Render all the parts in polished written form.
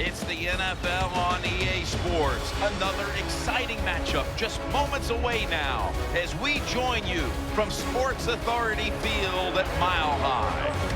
It's the NFL on EA Sports. Another exciting matchup just moments away now as we join you from Sports Authority Field at Mile High.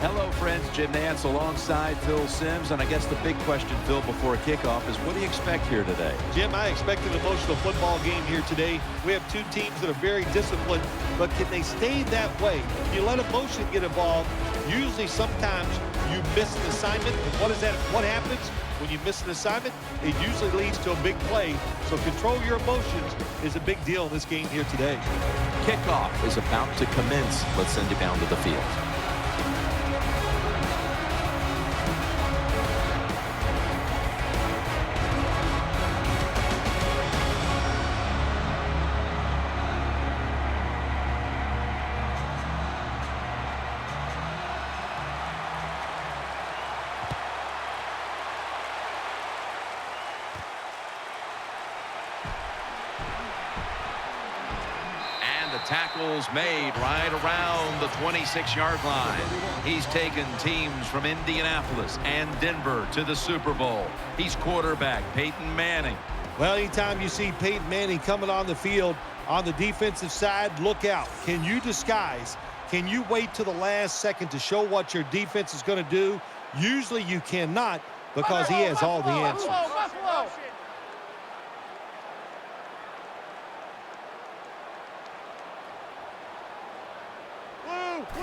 Hello, friends. Jim Nantz alongside Phil Simms. And I guess the big question, Phil, before kickoff is what do you expect here today? Jim, I expect an emotional football game here today. We have two teams that are very disciplined, but can they stay that way? You let emotion get involved. Usually, sometimes you miss an assignment. And what happens when you miss an assignment? It usually leads to a big play. So control your emotions is a big deal in this game here today. Kickoff is about to commence. Let's send you down to the field. Tackles made right around the 26-yard line. He's taken teams from Indianapolis and Denver to the Super Bowl. He's quarterback Peyton Manning. Well, anytime you see Peyton Manning coming on the field, on the defensive side, look out. Can you disguise? Can you wait till the last second to show what your defense is going to do? Usually you cannot because he has all the answers.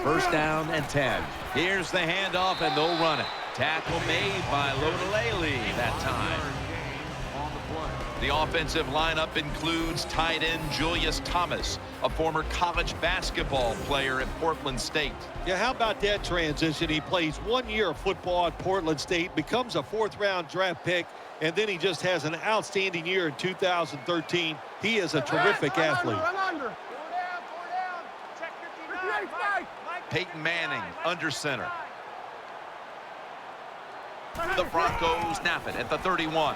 First down and 10. Here's the handoff, and they'll run it. Tackle made by Lodalele that time. The offensive lineup includes tight end Julius Thomas, a former college basketball player at Portland State. Yeah, how about that transition? He plays 1 year of football at Portland State, becomes a fourth-round draft pick, and then he just has an outstanding year in 2013. He is a terrific athlete. Peyton Manning under center. The Broncos snap it at the 31.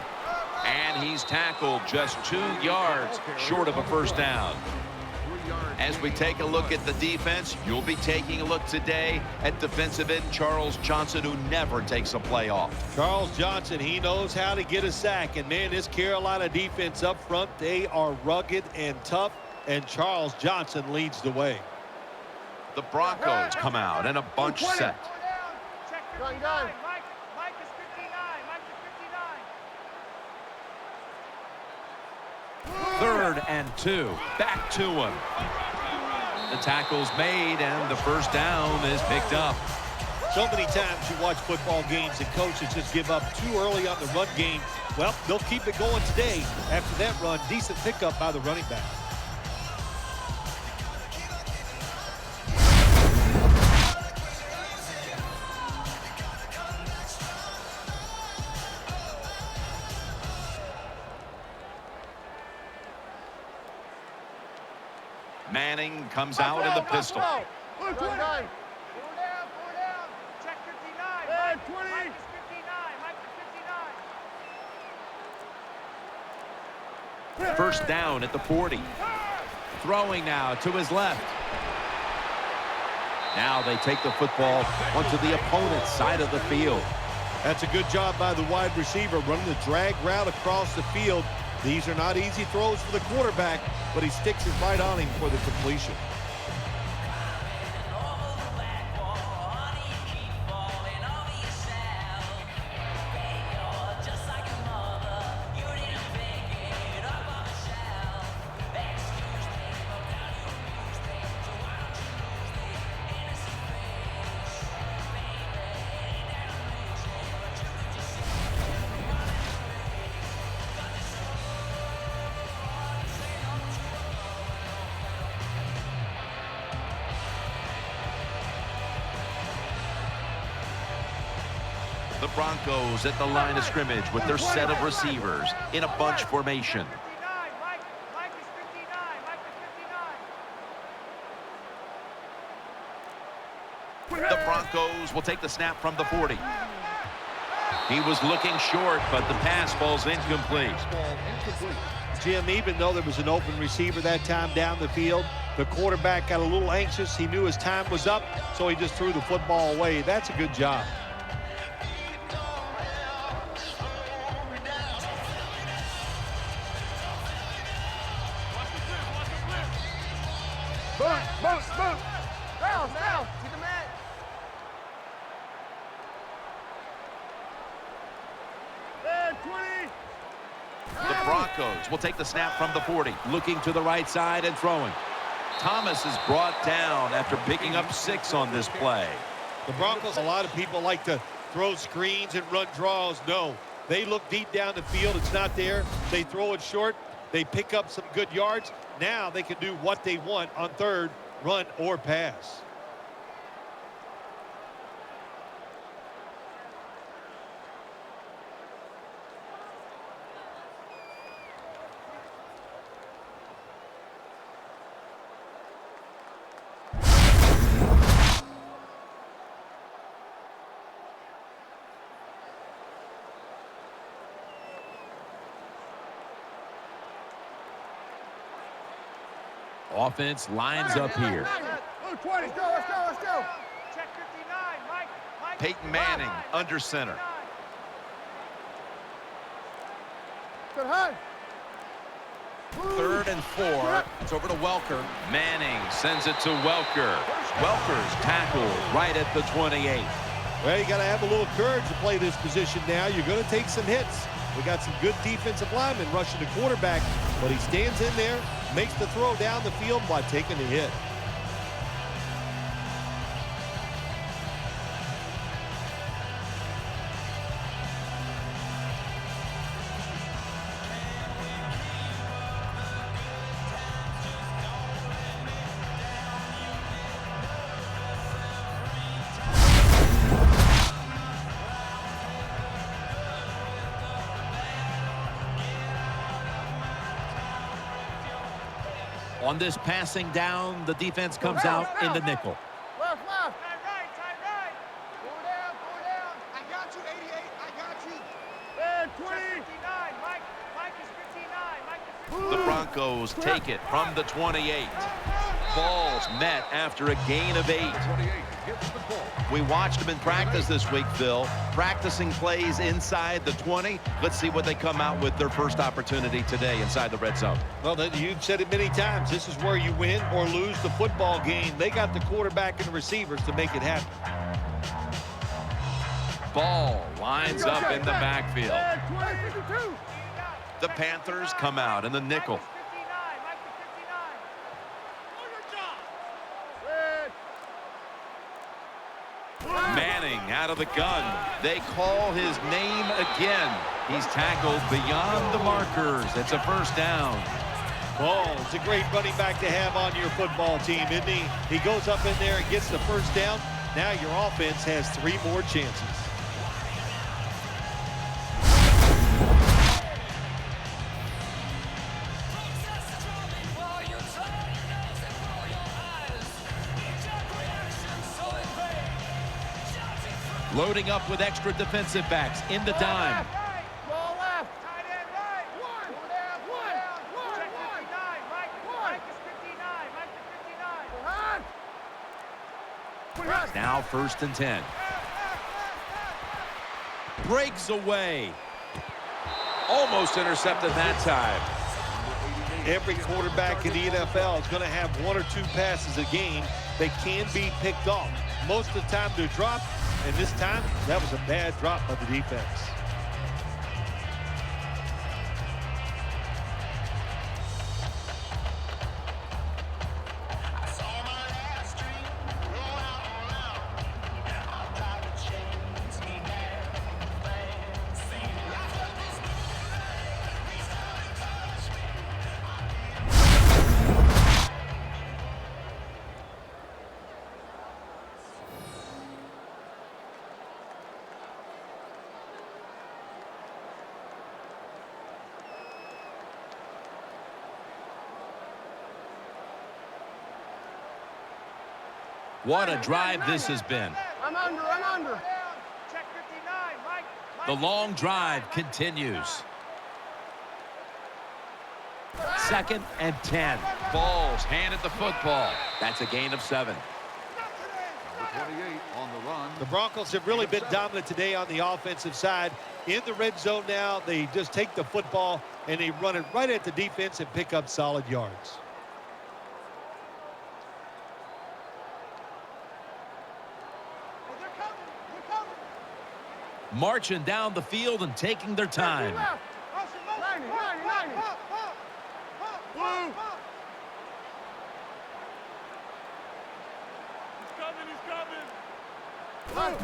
And he's tackled just 2 yards short of a first down. As we take a look at the defense, you'll be taking a look today at defensive end Charles Johnson, who never takes a play off. Charles Johnson, he knows how to get a sack. And, man, this Carolina defense up front, they are rugged and tough. And Charles Johnson leads the way. The Broncos come out in a bunch set. Third and 2. Back to him. The tackle's made, and the first down is picked up. So many times you watch football games and coaches just give up too early on the run game. Well, they'll keep it going today. After that run, decent pickup by the running back. Manning comes out in the pistol. Check 59. Mike is 59. Mike is 59. First down at the 40. Throwing now to his left. Now they take the football onto the opponent's side of the field. That's a good job by the wide receiver running the drag route across the field. These are not easy throws for the quarterback, but he sticks it right on him for the completion. The Broncos at the line of scrimmage with their set of receivers in a bunch formation. The Broncos will take the snap from the 40. He was looking short, but the pass falls incomplete. Jim, even though there was an open receiver that time down the field, the quarterback got a little anxious. He knew his time was up, so he just threw the football away. That's a good job. Boot. Down. To the mat. And 20. The Broncos will take the snap from the 40, looking to the right side and throwing. Thomas is brought down after picking up 6 on this play. The Broncos, a lot of people like to throw screens and run draws. No, they look deep down the field. It's not there. They throw it short. They pick up some good yards. Now they can do what they want on third, run or pass. Offense lines up here. 20. Let's go. Check 59. Mike. Peyton Manning under center. Good high. 3rd and 4. It's over to Welker. Manning sends it to Welker. Welker's tackled right at the 28. Well, you got to have a little courage to play this position now. You're going to take some hits. We got some good defensive linemen rushing the quarterback, but he stands in there, makes the throw down the field by taking the hit. On this passing down, the defense comes out in the nickel. Left. Tight right. Go down. I got you, 88. I got you. And 20. 59. Mike is 59. The Broncos take it from the 28. Ball's met after a gain of 8. We watched them in practice this week, Phil, practicing plays inside the 20. Let's see what they come out with their first opportunity today inside the red zone. Well, you've said it many times. This is where you win or lose the football game. They got the quarterback and the receivers to make it happen. Ball lines up in the backfield. And 52. The Panthers come out in the nickel. Manning out of the gun. They call his name again. He's tackled beyond the markers. It's a first down. Oh, it's a great running back to have on your football team, isn't he? He goes up in there and gets the first down. Now your offense has 3 more chances. Loading up with extra defensive backs in the dime. Ball left. Tight end right. One. Check 59. Mike is 59. Mike is 59. Now 1st and 10. Breaks away. Almost intercepted that time. Every quarterback in the NFL is going to have 1 or 2 passes a game that can be picked off. Most of the time they're dropped, and this time that was a bad drop by the defense. What a drive this has been. I'm under. Check 59. Mike The long drive continues. 2nd and 10. Balls handed the football. That's a gain of 7. Number 28 on the run. The Broncos have really been dominant today on the offensive side. In the red zone now, they just take the football and they run it right at the defense and pick up solid yards. Marching down the field and taking their time.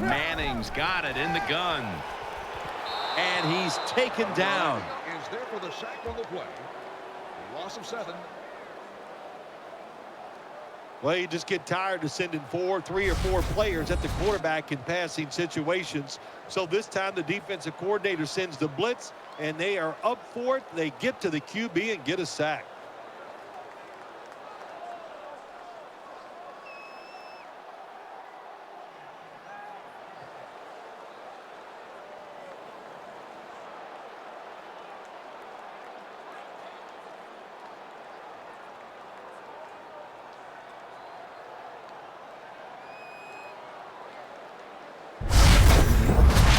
Manning's got it in the gun. And he's taken down. Is there for the sack on the play. Loss of 7. Well, you just get tired of sending 3 or 4 players at the quarterback in passing situations. So this time the defensive coordinator sends the blitz, and they are up for it. They get to the QB and get a sack.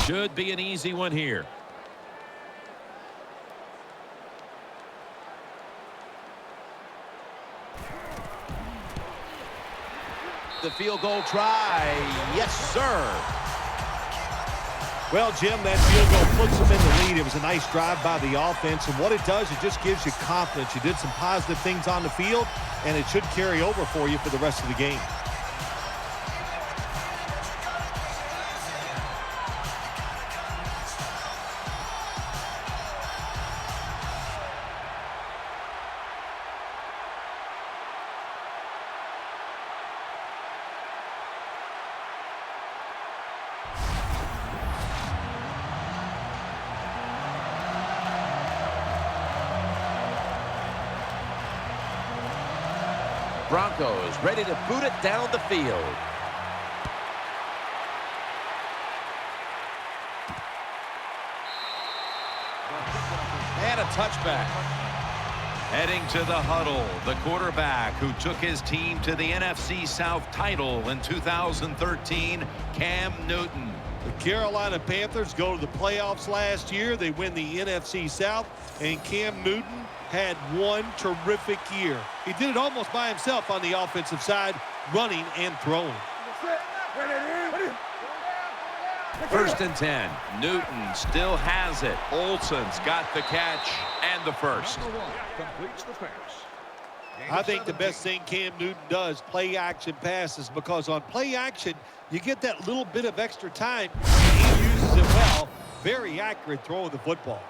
Should be an easy one here. The field goal try. Yes, sir. Well, Jim, that field goal puts them in the lead. It was a nice drive by the offense, and what it does, it just gives you confidence. You did some positive things on the field, and it should carry over for you for the rest of the game. Broncos ready to boot it down the field. And a touchback. Heading to the huddle, the quarterback who took his team to the NFC South title in 2013, Cam Newton. The Carolina Panthers go to the playoffs last year. They win the NFC South, and Cam Newton had one terrific year. He did it almost by himself on the offensive side, running and throwing. 1st and 10. Newton still has it. Olsen's got the catch and the first. Number 1 completes the pass. I think the best thing Cam Newton does, play action passes, because on play action, you get that little bit of extra time, and he uses it well. Very accurate throwing the football.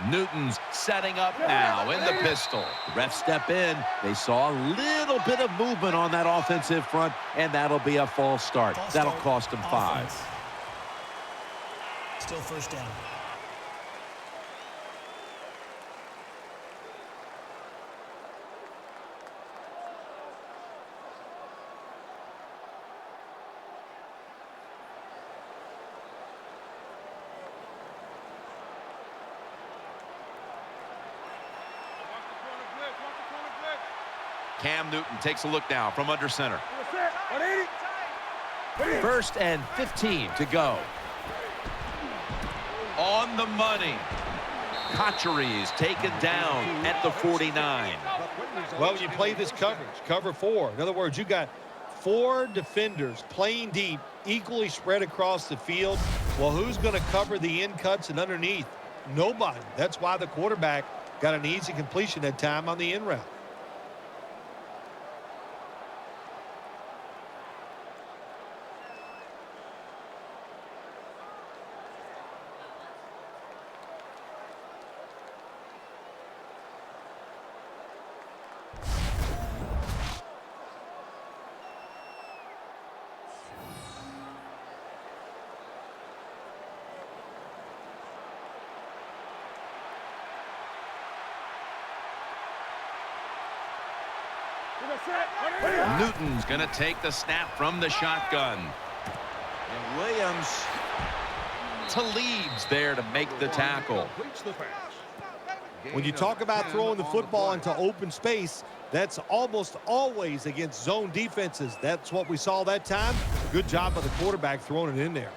Newton's setting up now in the pistol. The refs step in. They saw a little bit of movement on that offensive front, and that'll be a false start. That'll cost them 5. Still 1st down. Cam Newton takes a look now from under center. 1st and 15 to go. On the money. Cotchery's taken down at the 49. Well, you play this coverage, cover 4. In other words, you got 4 defenders playing deep, equally spread across the field. Well, who's going to cover the in cuts and underneath? Nobody. That's why the quarterback got an easy completion that time on the in route. Newton's going to take the snap from the shotgun. And Williams. Talib's there to make the tackle. When you talk about throwing the football into open space, that's almost always against zone defenses. That's what we saw that time. Good job by the quarterback throwing it in there.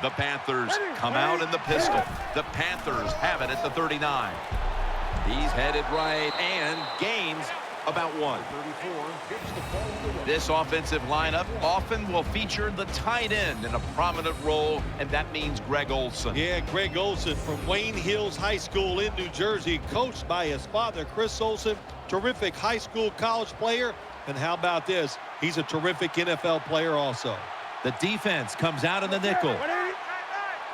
The Panthers come out in the pistol. The Panthers have it at the 39. He's headed right and gains about 1. This offensive lineup often will feature the tight end in a prominent role, and that means Greg Olsen. Yeah, Greg Olsen from Wayne Hills High School in New Jersey, coached by his father, Chris Olsen. Terrific high school college player. And how about this? He's a terrific NFL player also. The defense comes out in the nickel.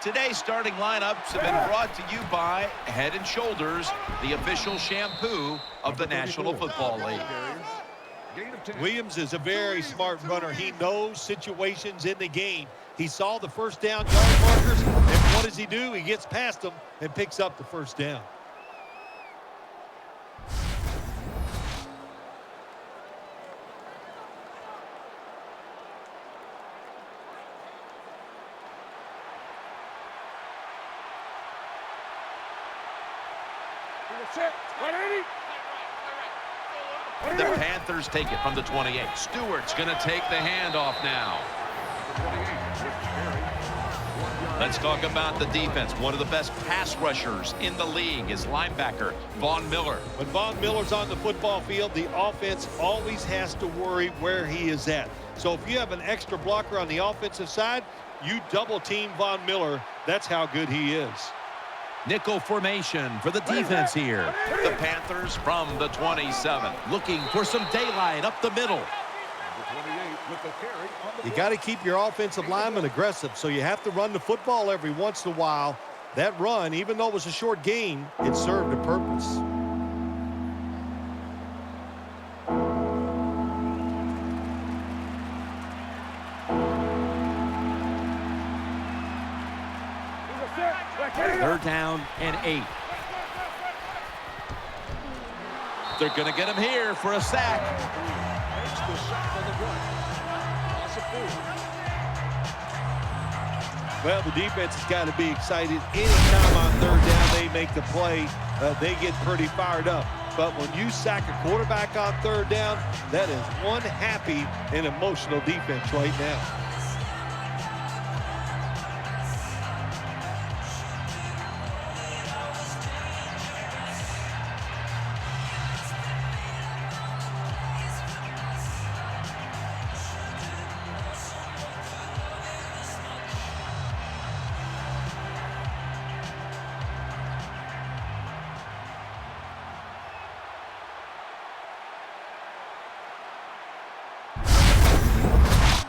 Today's starting lineups have been brought to you by Head & Shoulders, the official shampoo of the National Football League. Williams is a very smart runner. He knows situations in the game. He saw the first down yard markers, and what does he do? He gets past them and picks up the first down. The Panthers take it from the 28. Stewart's going to take the handoff now. Let's talk about the defense. One of the best pass rushers in the league is linebacker Von Miller. When Von Miller's on the football field, the offense always has to worry where he is at. So if you have an extra blocker on the offensive side, you double team Von Miller. That's how good he is. Nickel formation for the defense here. The Panthers from the 27, looking for some daylight up the middle. You got to keep your offensive lineman aggressive, so you have to run the football every once in a while. That run, even though it was a short gain, it served a purpose. Third down and 8. They're going to get him here for a sack. Well, the defense has got to be excited. Anytime on third down they make the play, they get pretty fired up. But when you sack a quarterback on third down, that is one happy and emotional defense right now.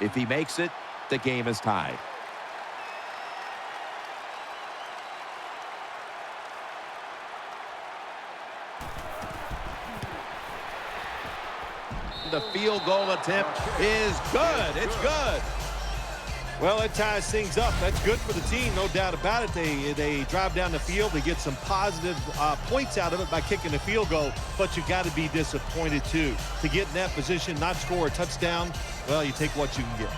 If he makes it, the game is tied. The field goal attempt is good. It's good. Well, it ties things up. That's good for the team, no doubt about it. They drive down the field. They get some positive points out of it by kicking the field goal, but you got to be disappointed, too. To get in that position, not score a touchdown, well, you take what you can get.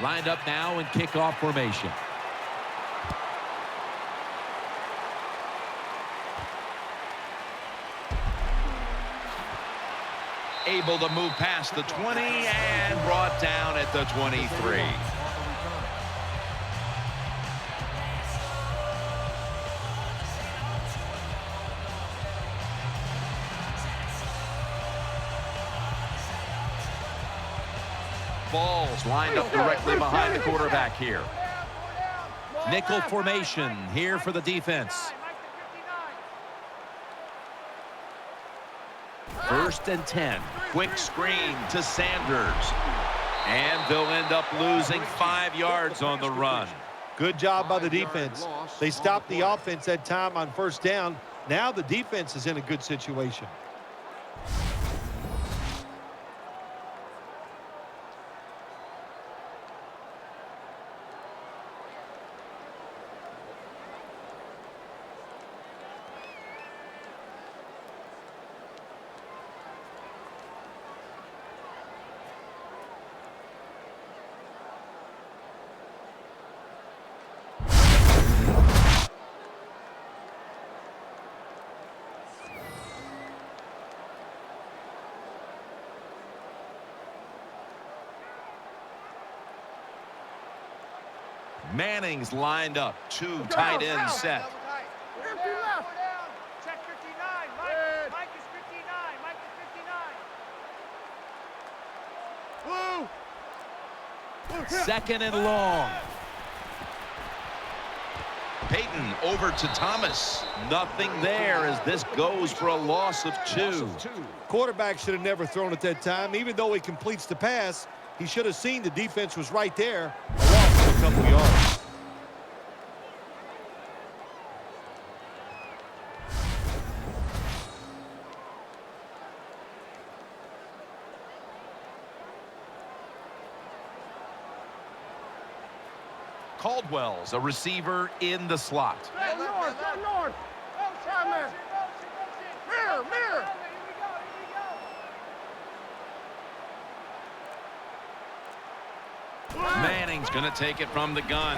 Lined up now in kickoff formation. Able to move past the 20 and brought down at the 23. Balls lined up directly behind the quarterback here. Nickel formation here for the defense. First and 10. Quick screen to Sanders. And they'll end up losing 5 yards on the run. Good job by the defense. They stopped the offense that time on first down. Now the defense is in a good situation. Manning's lined up. 2 tight ends set. Empty left. Check 59. Mike is 59. Mike is 59. Blue. Second and long. Peyton over to Thomas. Nothing there as this goes for a loss of 2. Quarterback should have never thrown it that time. Even though he completes the pass, he should have seen the defense was right there. A loss of a couple yards. Caldwell's a receiver in the slot. Go north. Go north. Mirror. Mirror. Manning's going to take it from the gun.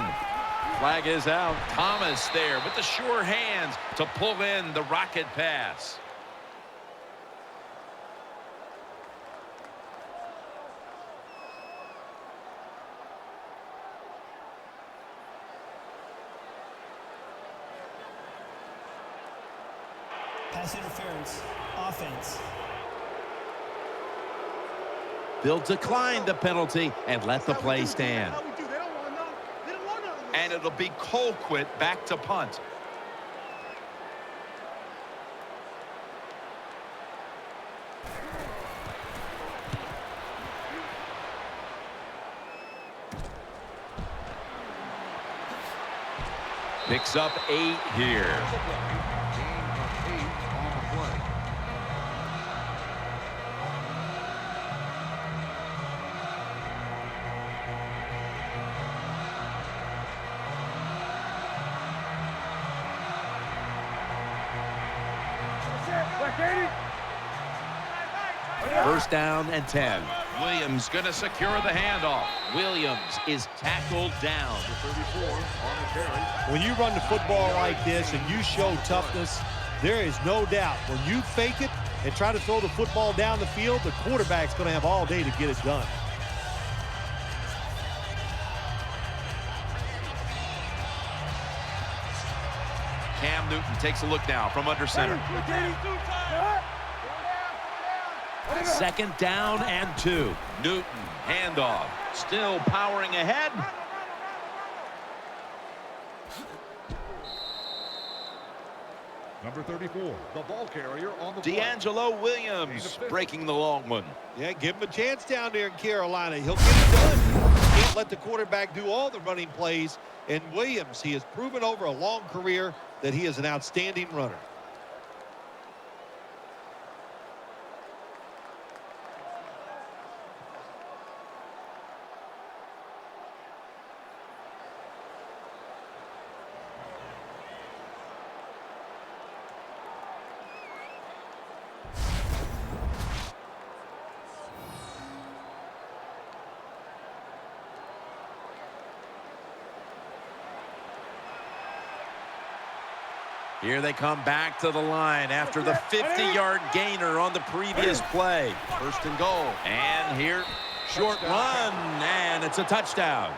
Flag is out. Thomas there with the sure hands to pull in the rocket pass. Pass interference. Offense. They'll decline the penalty and let the play stand. And it'll be Colquitt back to punt. Picks up 8 here. First down and 10. Williams going to secure the handoff. Williams is tackled down. 34 on the carry. When you run the football like this and you show toughness, there is no doubt when you fake it and try to throw the football down the field, the quarterback's going to have all day to get it done. Cam Newton takes a look now from under center. Second down and 2. Newton, handoff. Still powering ahead. Number 34, the ball carrier on the D'Angelo Williams breaking the long one. Yeah, give him a chance down there in Carolina. He'll get it done. Can't let the quarterback do all the running plays. And Williams, he has proven over a long career that he is an outstanding runner. Here they come back to the line after the 50-yard gainer on the previous play. First and goal. And here, short run, and it's a touchdown.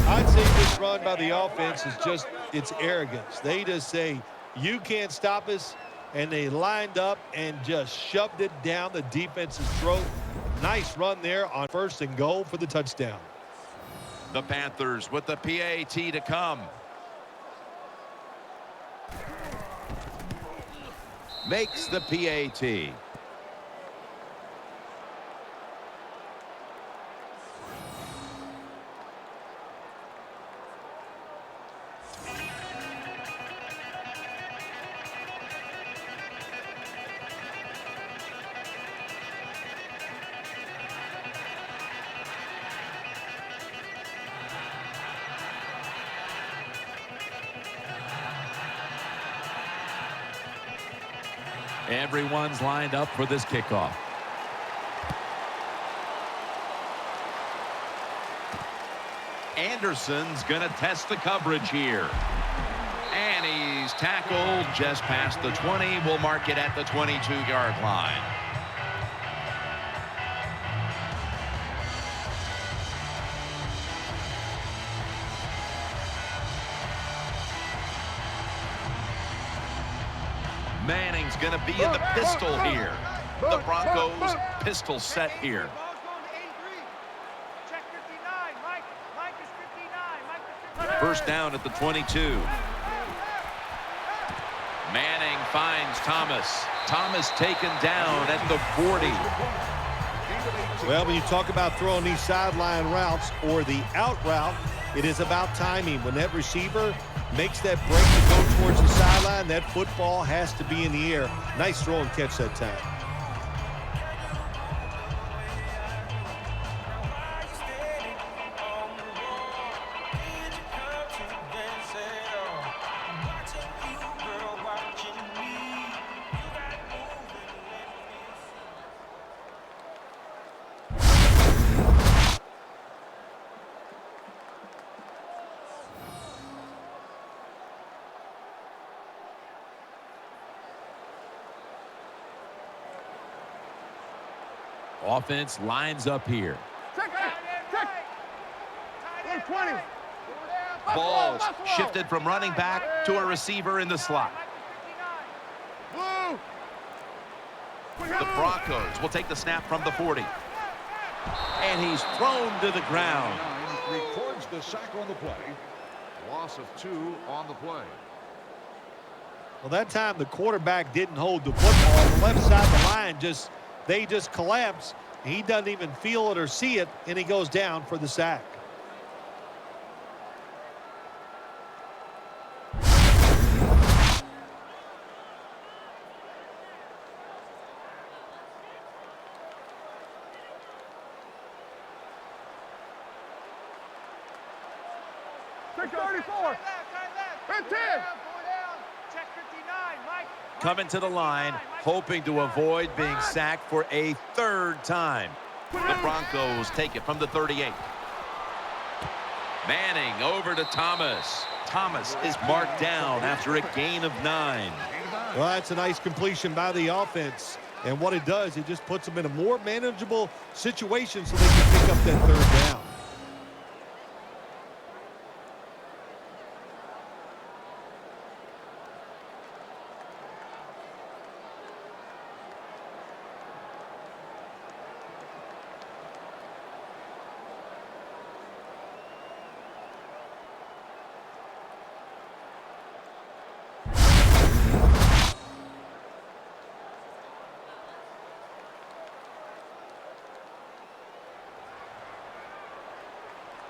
I'd say this run by the offense is just, it's arrogance. They just say, you can't stop us, and they lined up and just shoved it down the defense's throat. Nice run there on first and goal for the touchdown. The Panthers with the PAT to come. Makes the PAT. Everyone's lined up for this kickoff. Anderson's going to test the coverage here. And he's tackled just past the 20. We'll mark it at the 22-yard line. Manning's going to be in the pistol here. The Broncos pistol set here. First down at the 22. Manning finds Thomas. Thomas taken down at the 40. Well, when you talk about throwing these sideline routes or the out route, it is about timing. When that receiver makes that break to go towards the sideline, that football has to be in the air. Nice throw and catch that time. Offense lines up here. Balls shifted from running back to a receiver in the slot. The Broncos will take the snap from the 40. And he's thrown to the ground. Records the sack on the play. Loss of 2 on the play. Well, that time the quarterback didn't hold the football. On the left side of the line, they just collapse. He doesn't even feel it or see it, and he goes down for the sack. Coming to the line, hoping to avoid being sacked for a third time. The Broncos take it from the 38. Manning over to Thomas. Thomas is marked down after a gain of 9. Well, that's a nice completion by the offense. And what it does, it just puts them in a more manageable situation so they can pick up that third down.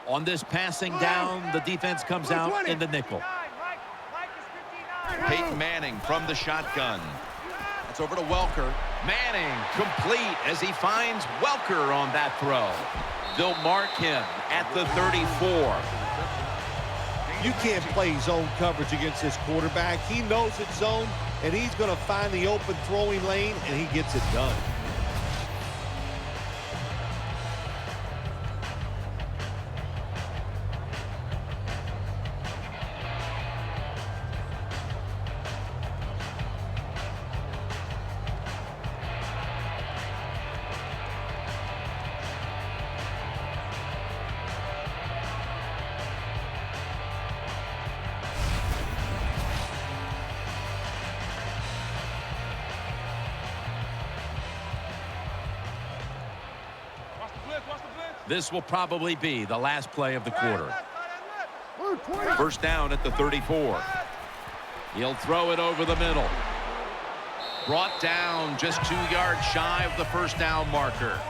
On this passing down, the defense comes out in the nickel. Peyton Manning from the shotgun. That's over to Welker. Manning complete as he finds Welker on that throw. They'll mark him at the 34. You can't play zone coverage against this quarterback. He knows it's zone, and he's going to find the open throwing lane, and he gets it done. This will probably be the last play of the quarter. First down at the 34. He'll throw it over the middle. Brought down just 2 yards shy of the first down marker.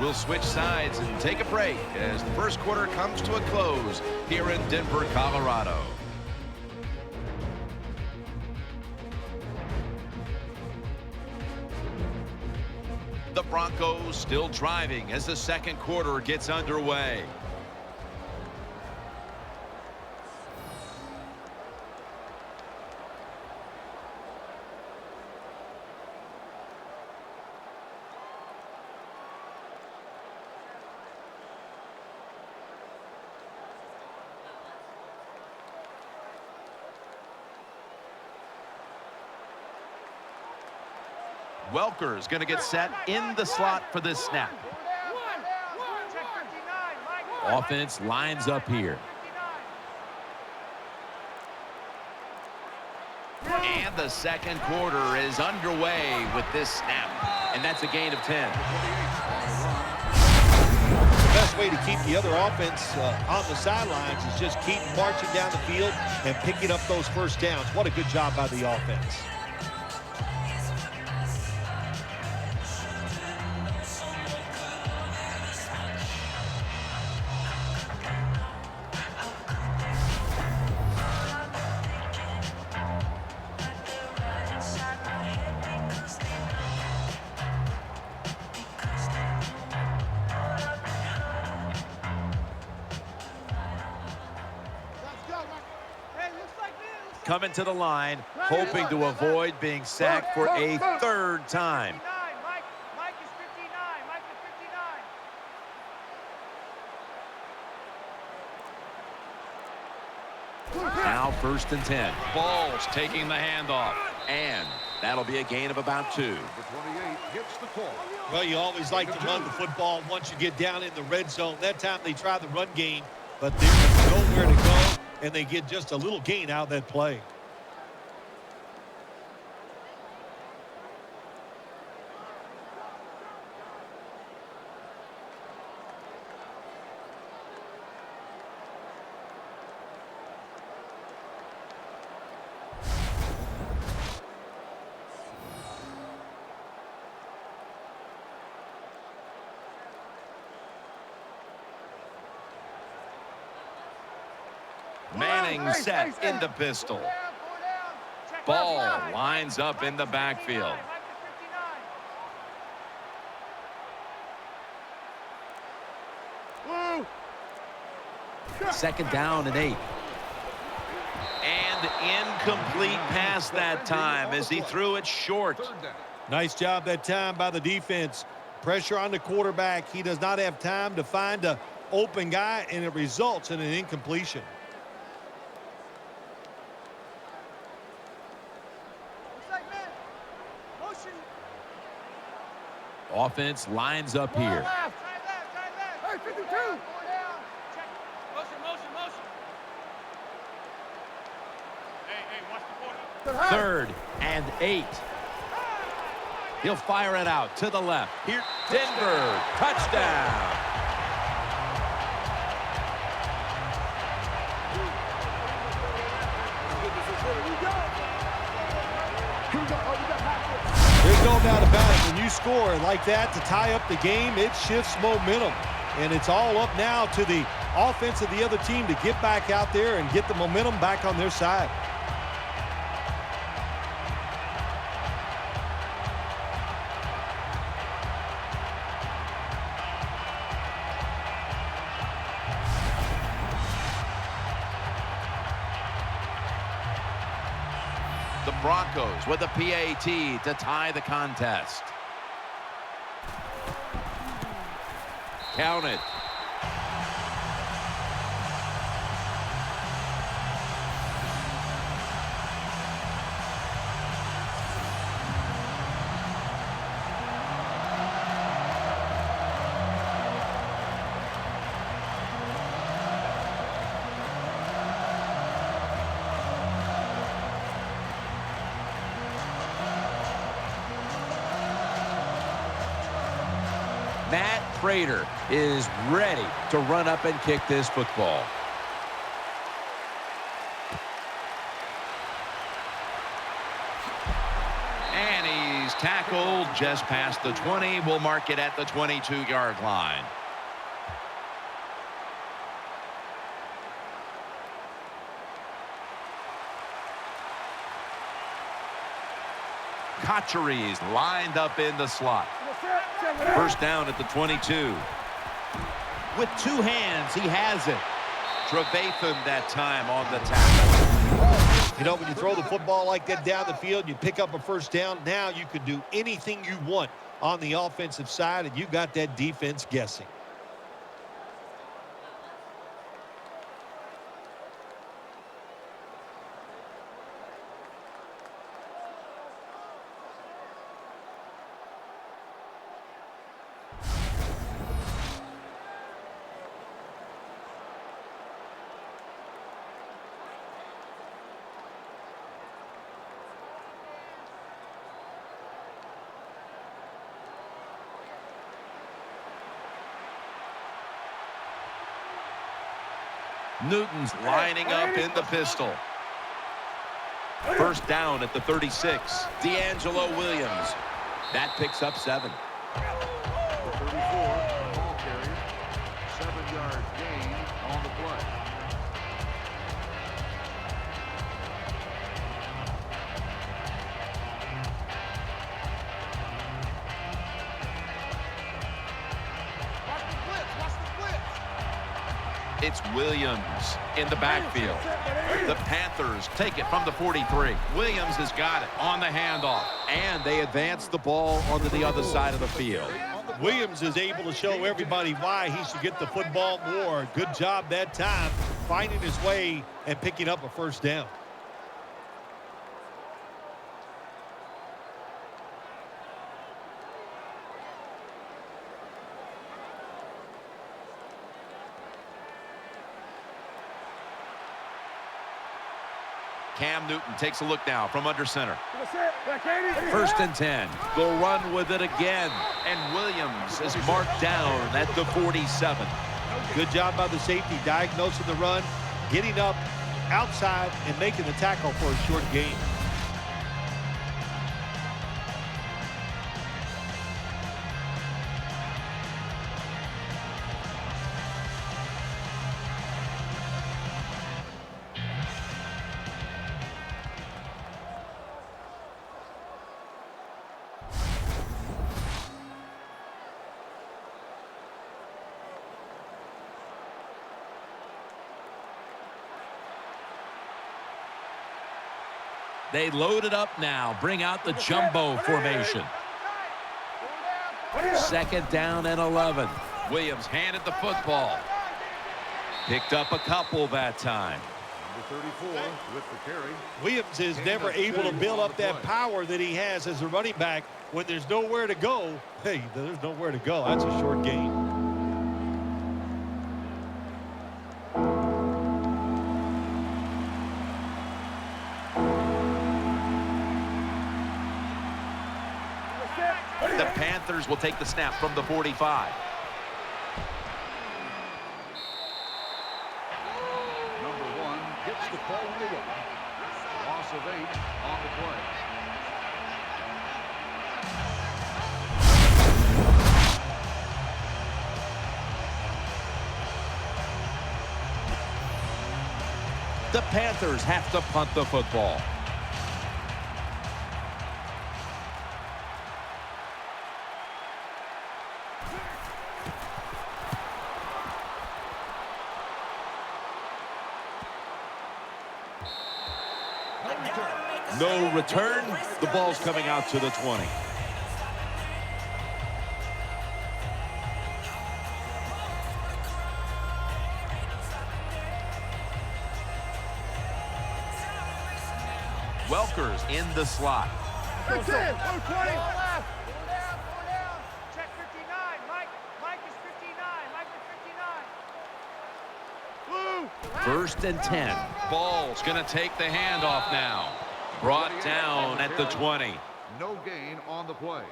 We'll switch sides and take a break as the first quarter comes to a close here in Denver, Colorado. The Broncos still driving as the second quarter gets underway. Welker's going to get set in the slot for this snap. Offense lines up here. And the second quarter is underway with this snap. And that's a gain of 10. The best way to keep the other offense on the sidelines is just keep marching down the field and picking up those first downs. What a good job by the offense. Coming to the line, hoping to avoid being sacked for a third time. Mike is 59. Mike is 59. Now 1st and 10. Ball's taking the handoff. And that'll be a gain of about 2. The 28 gets the call. Well, you always like to run the football once you get down in the red zone. That time they try the run game, but there's nowhere to go, and they get just a little gain out of that play. Manning set in the pistol. Ball lines up in the backfield. Second down and 8. And incomplete pass that time as he threw it short. Nice job that time by the defense. Pressure on the quarterback. He does not have time to find an open guy, and it results in an incompletion. Offense lines up here. Hey, 52. Motion. Hey, watch the quarter. 3rd and 8. He'll fire it out to the left. Here, Denver, touchdown. There's no doubt about it. When you score like that to tie up the game, it shifts momentum. And it's all up now to the offense of the other team to get back out there and get the momentum back on their side. The Broncos with a PAT to tie the contest. Count it. Prater is ready to run up and kick this football. And he's tackled just past the 20. We'll mark it at the 22-yard line. Cotchery's lined up in the slot. First down at the 22. With two hands, he has it. Trevathan that time on the tackle. You know, when you throw the football like that down the field, you pick up a first down. Now you can do anything you want on the offensive side, and you got that defense guessing. Newton's lining up in the pistol. First down at the 36. D'Angelo Williams. That picks up 7. The 34, ball carrier. 7-yard gain on the play. It's Williams in the backfield. The Panthers take it from the 43. Williams has got it on the handoff. And they advance the ball onto the other side of the field. Williams is able to show everybody why he should get the football more. Good job that time, finding his way and picking up a first down. Cam Newton takes a look now from under center. First and 10. They'll run with it again. And Williams is marked down at the 47. Good job by the safety, diagnosing the run, getting up outside, and making the tackle for a short gain. They load it up now. Bring out the jumbo formation. Second down and 11. Williams handed the football. Picked up a couple that time. Number 34 with the carry. Williams is never able to build up that power that he has as a running back when there's nowhere to go. Hey, there's nowhere to go. That's a short gain. The Panthers will take the snap from the 45. Number 1 gets the call on the run. Loss of 8 on the play. The Panthers have to punt the football. No return. The ball's coming out to the 20. Welker's in the slot. Check 59, Mike. Mike is 59. Mike is 59. First and 10. Ball's going to take the handoff now. Brought down at the 20. No gain on the play.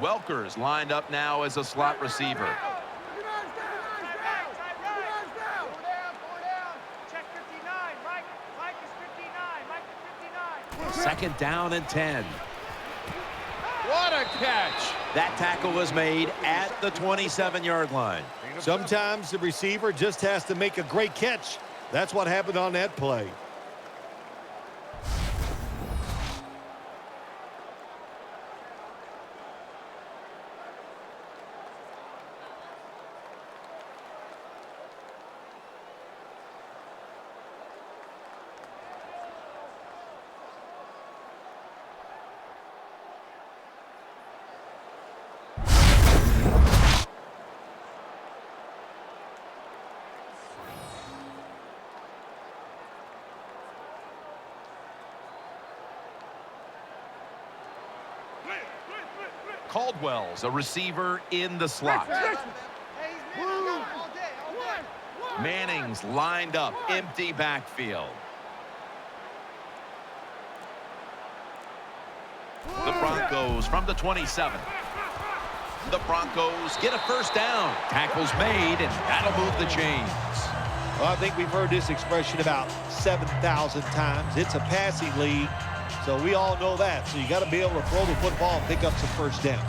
Welker's lined up now as a slot receiver. Second down and 10. What a catch. That tackle was made at the 27-yard line. Sometimes the receiver just has to make a great catch. That's what happened on that play. Caldwell's a receiver in the slot. Manning's lined up, empty backfield. The Broncos from the 27. The Broncos get a first down. Tackle's made, and that'll move the chains. Well, I think we've heard this expression about 7,000 times. It's a passing league, so we all know that. So you got to be able to throw the football and pick up some first downs.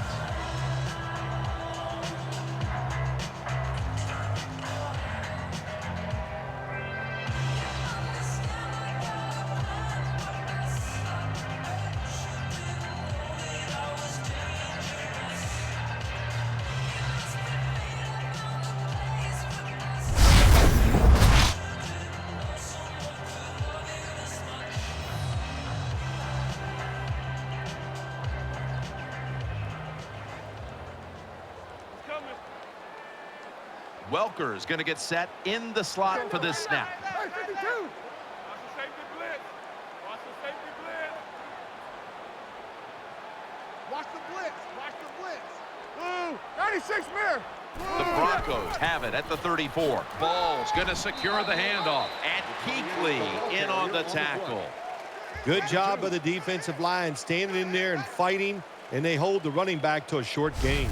Welker's going to get set in the slot for this snap. Watch the safety blitz. Watch the safety blitz. Watch the blitz. Watch the blitz. 96 mirror. The Broncos have it at the 34. Ball's going to secure the handoff. And Kuechly in on the tackle. Good job by the defensive line standing in there and fighting, and they hold the running back to a short gain.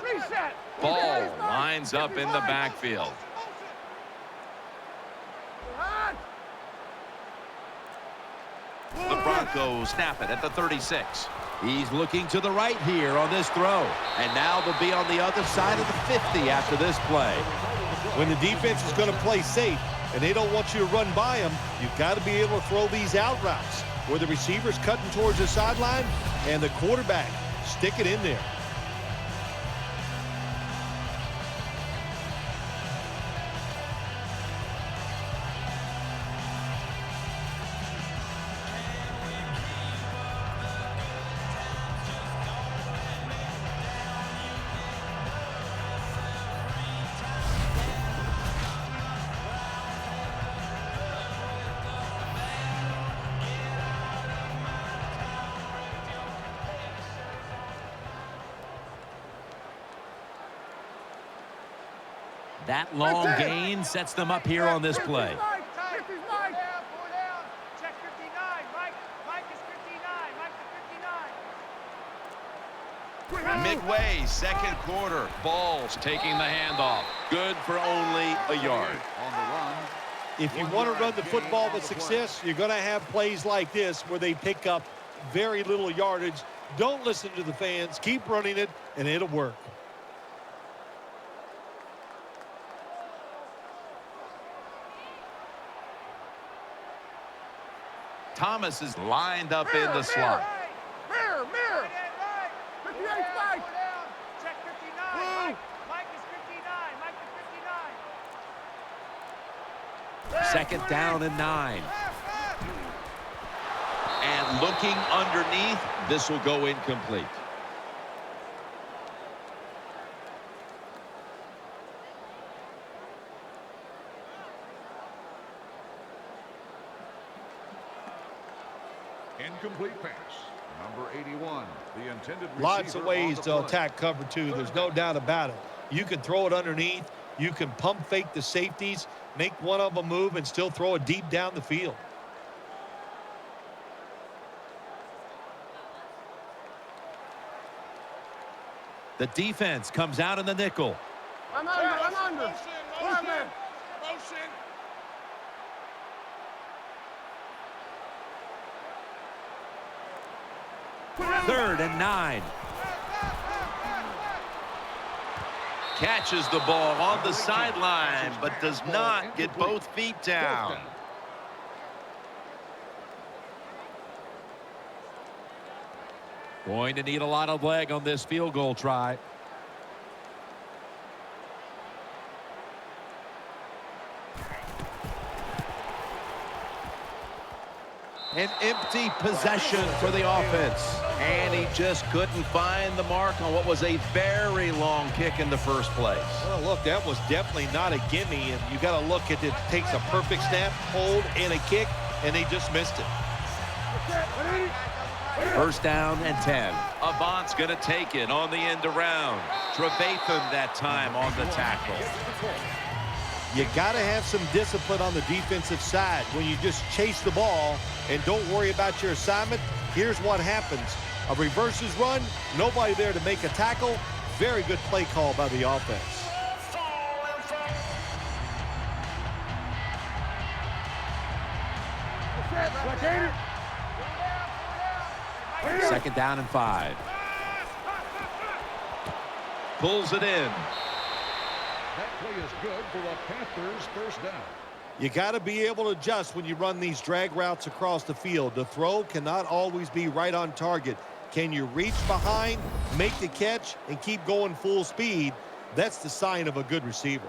Reset. Ball lines up in the backfield. The Broncos snap it at the 36. He's looking to the right here on this throw. And now they'll be on the other side of the 50 after this play. When the defense is going to play safe and they don't want you to run by them, you've got to be able to throw these out routes where the receiver's cutting towards the sideline and the quarterback stick it in there. That long gain sets them up here on this play. Check 59. Mike is 59. Mike to 59. Midway, second quarter. Ball's taking the handoff. Good for only a yard. On the run. If you want to run the football with success, you're going to have plays like this where they pick up very little yardage. Don't listen to the fans. Keep running it, and it'll work. Thomas is lined up in the slot. Mirror. 58 Mike. Check 59. Mike is 59. Mike is 59. Second down and 9. And looking underneath, this will go incomplete. Incomplete pass. Number 81, the intended receiver. Lots of ways to play. attack cover two. There's no doubt about it. You can throw it underneath. You can pump fake the safeties, make one of them move, and still throw it deep down the field. The defense comes out in the nickel. I'm under. Motion. Third and 9. Catches the ball on the sideline, but does not get both feet down. Going to need a lot of leg on this field goal try. An empty possession for the offense. And he just couldn't find the mark on what was a very long kick in the first place. Well, look, that was definitely not a gimme, and you got to look at it. Takes a perfect snap, hold, and a kick, and they just missed it. First down and 10. Avant's going to take it on the end around. Trevathan that time on the tackle. You got to have some discipline on the defensive side. When you just chase the ball and don't worry about your assignment, here's what happens. A reverses run, nobody there to make a tackle. Very good play call by the offense. Second down and 5. Pulls it in. That play is good for the Panthers' first down. You got to be able to adjust when you run these drag routes across the field. The throw cannot always be right on target. Can you reach behind, make the catch, and keep going full speed? That's the sign of a good receiver.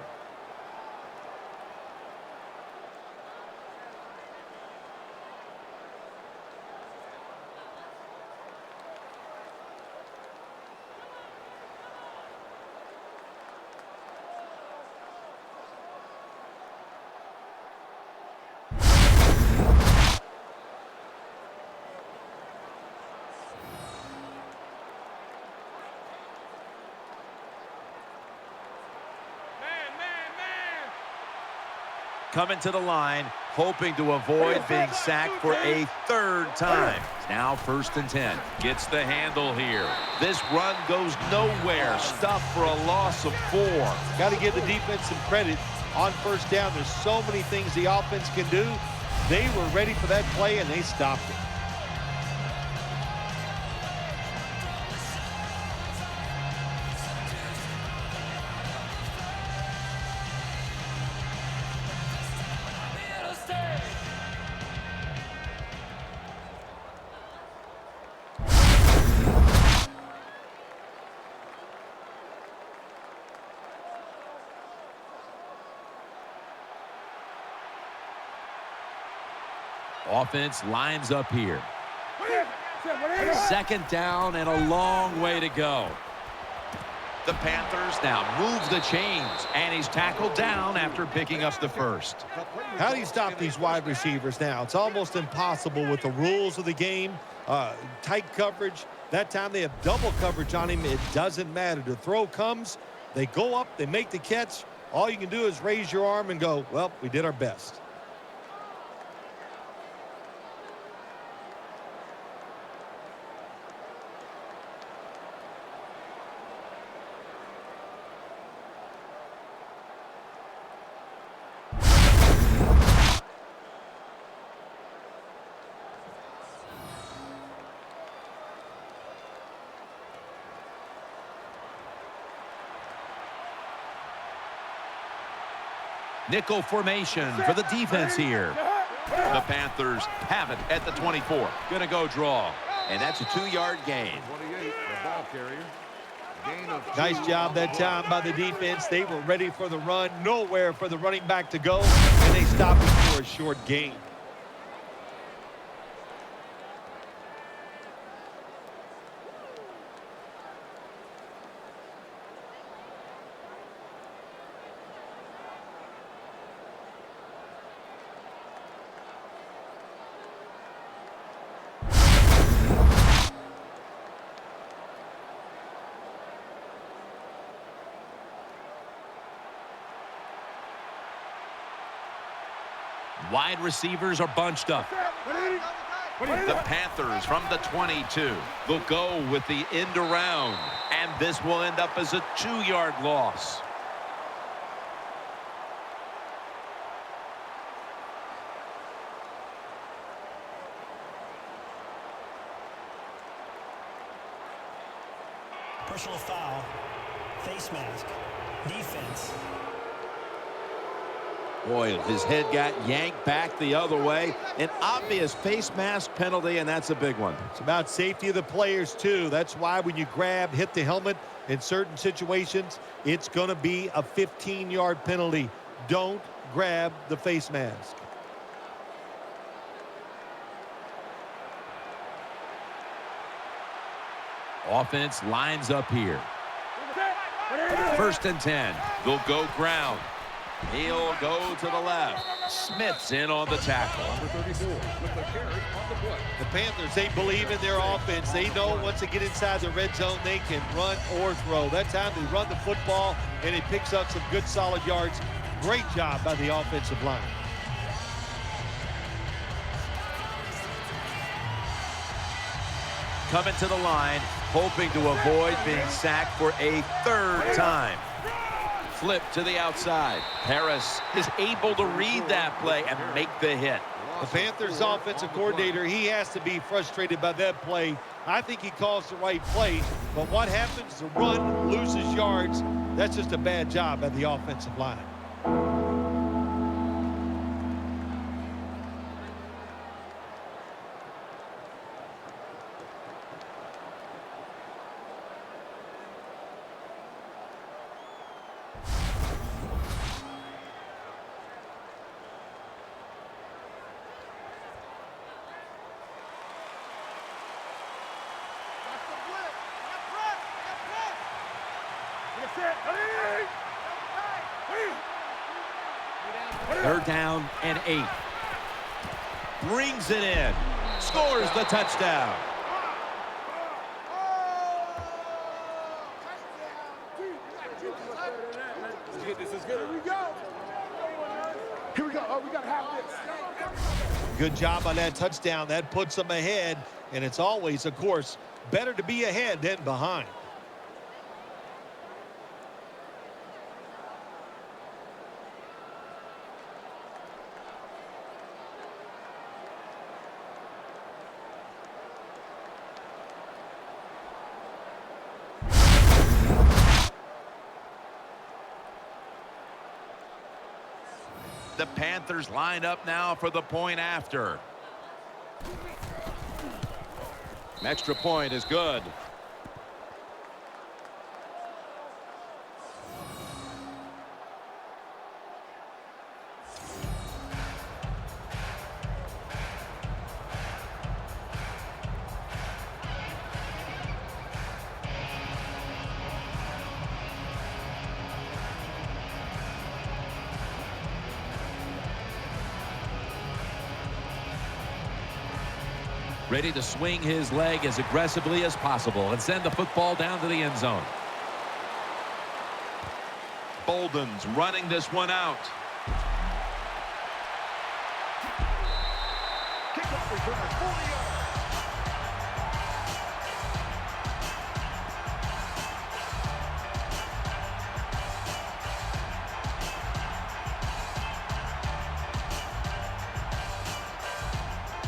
Coming to the line, hoping to avoid being sacked for a third time. Now first and 10. Gets the handle here. This run goes nowhere. Stuffed for a loss of 4. Got to give the defense some credit on first down. There's so many things the offense can do. They were ready for that play, and they stopped it. Offense lines up here. Second down and a long way to go. The Panthers now move the chains, and he's tackled down after picking up the first. How do you stop these wide receivers now? It's almost impossible with the rules of the game. Tight coverage. That time they have double coverage on him. It doesn't matter. The throw comes, they go up, they make the catch. All you can do is raise your arm and go, well, we did our best. Nickel formation for the defense here. The Panthers have it at the 24. Gonna go draw. And that's a 2-yard gain. 28, the ball carrier. Gain of 2. Nice job that time by the defense. They were ready for the run. Nowhere for the running back to go. And they stopped it for a short gain. Wide receivers are bunched up. The Panthers from the 22. They'll go with the end around. And this will end up as a 2-yard loss. Personal foul. Face mask. Defense. Boy, his head got yanked back the other way. An obvious face mask penalty, and that's a big one. It's about safety of the players, too. That's why when you grab, hit the helmet in certain situations, it's going to be a 15-yard penalty. Don't grab the face mask. Offense lines up here. 1st and 10. They'll go ground. He'll go to the left. Smith's in on the tackle. Number 34 with the carry on the play. The Panthers, they believe in their offense. They know once they get inside the red zone, they can run or throw. That time they run the football, and it picks up some good, solid yards. Great job by the offensive line. Coming to the line, hoping to avoid being sacked for a 3rd time. Flip to the outside. Harris is able to read that play and make the hit. The Panthers offensive coordinator, he has to be frustrated by that play. I think he calls the right play, but what happens? The run loses yards. That's just a bad job by the offensive line. Third down and 8. Brings it in. Scores the touchdown. Here we go. Oh, we got to have this. Good job on that touchdown. That puts them ahead, and it's always, of course, better to be ahead than behind. The Panthers line up now for the point after. An extra point is good. Ready to swing his leg as aggressively as possible and send the football down to the end zone. Bolden's running this one out. Kickoff return, 40 yards.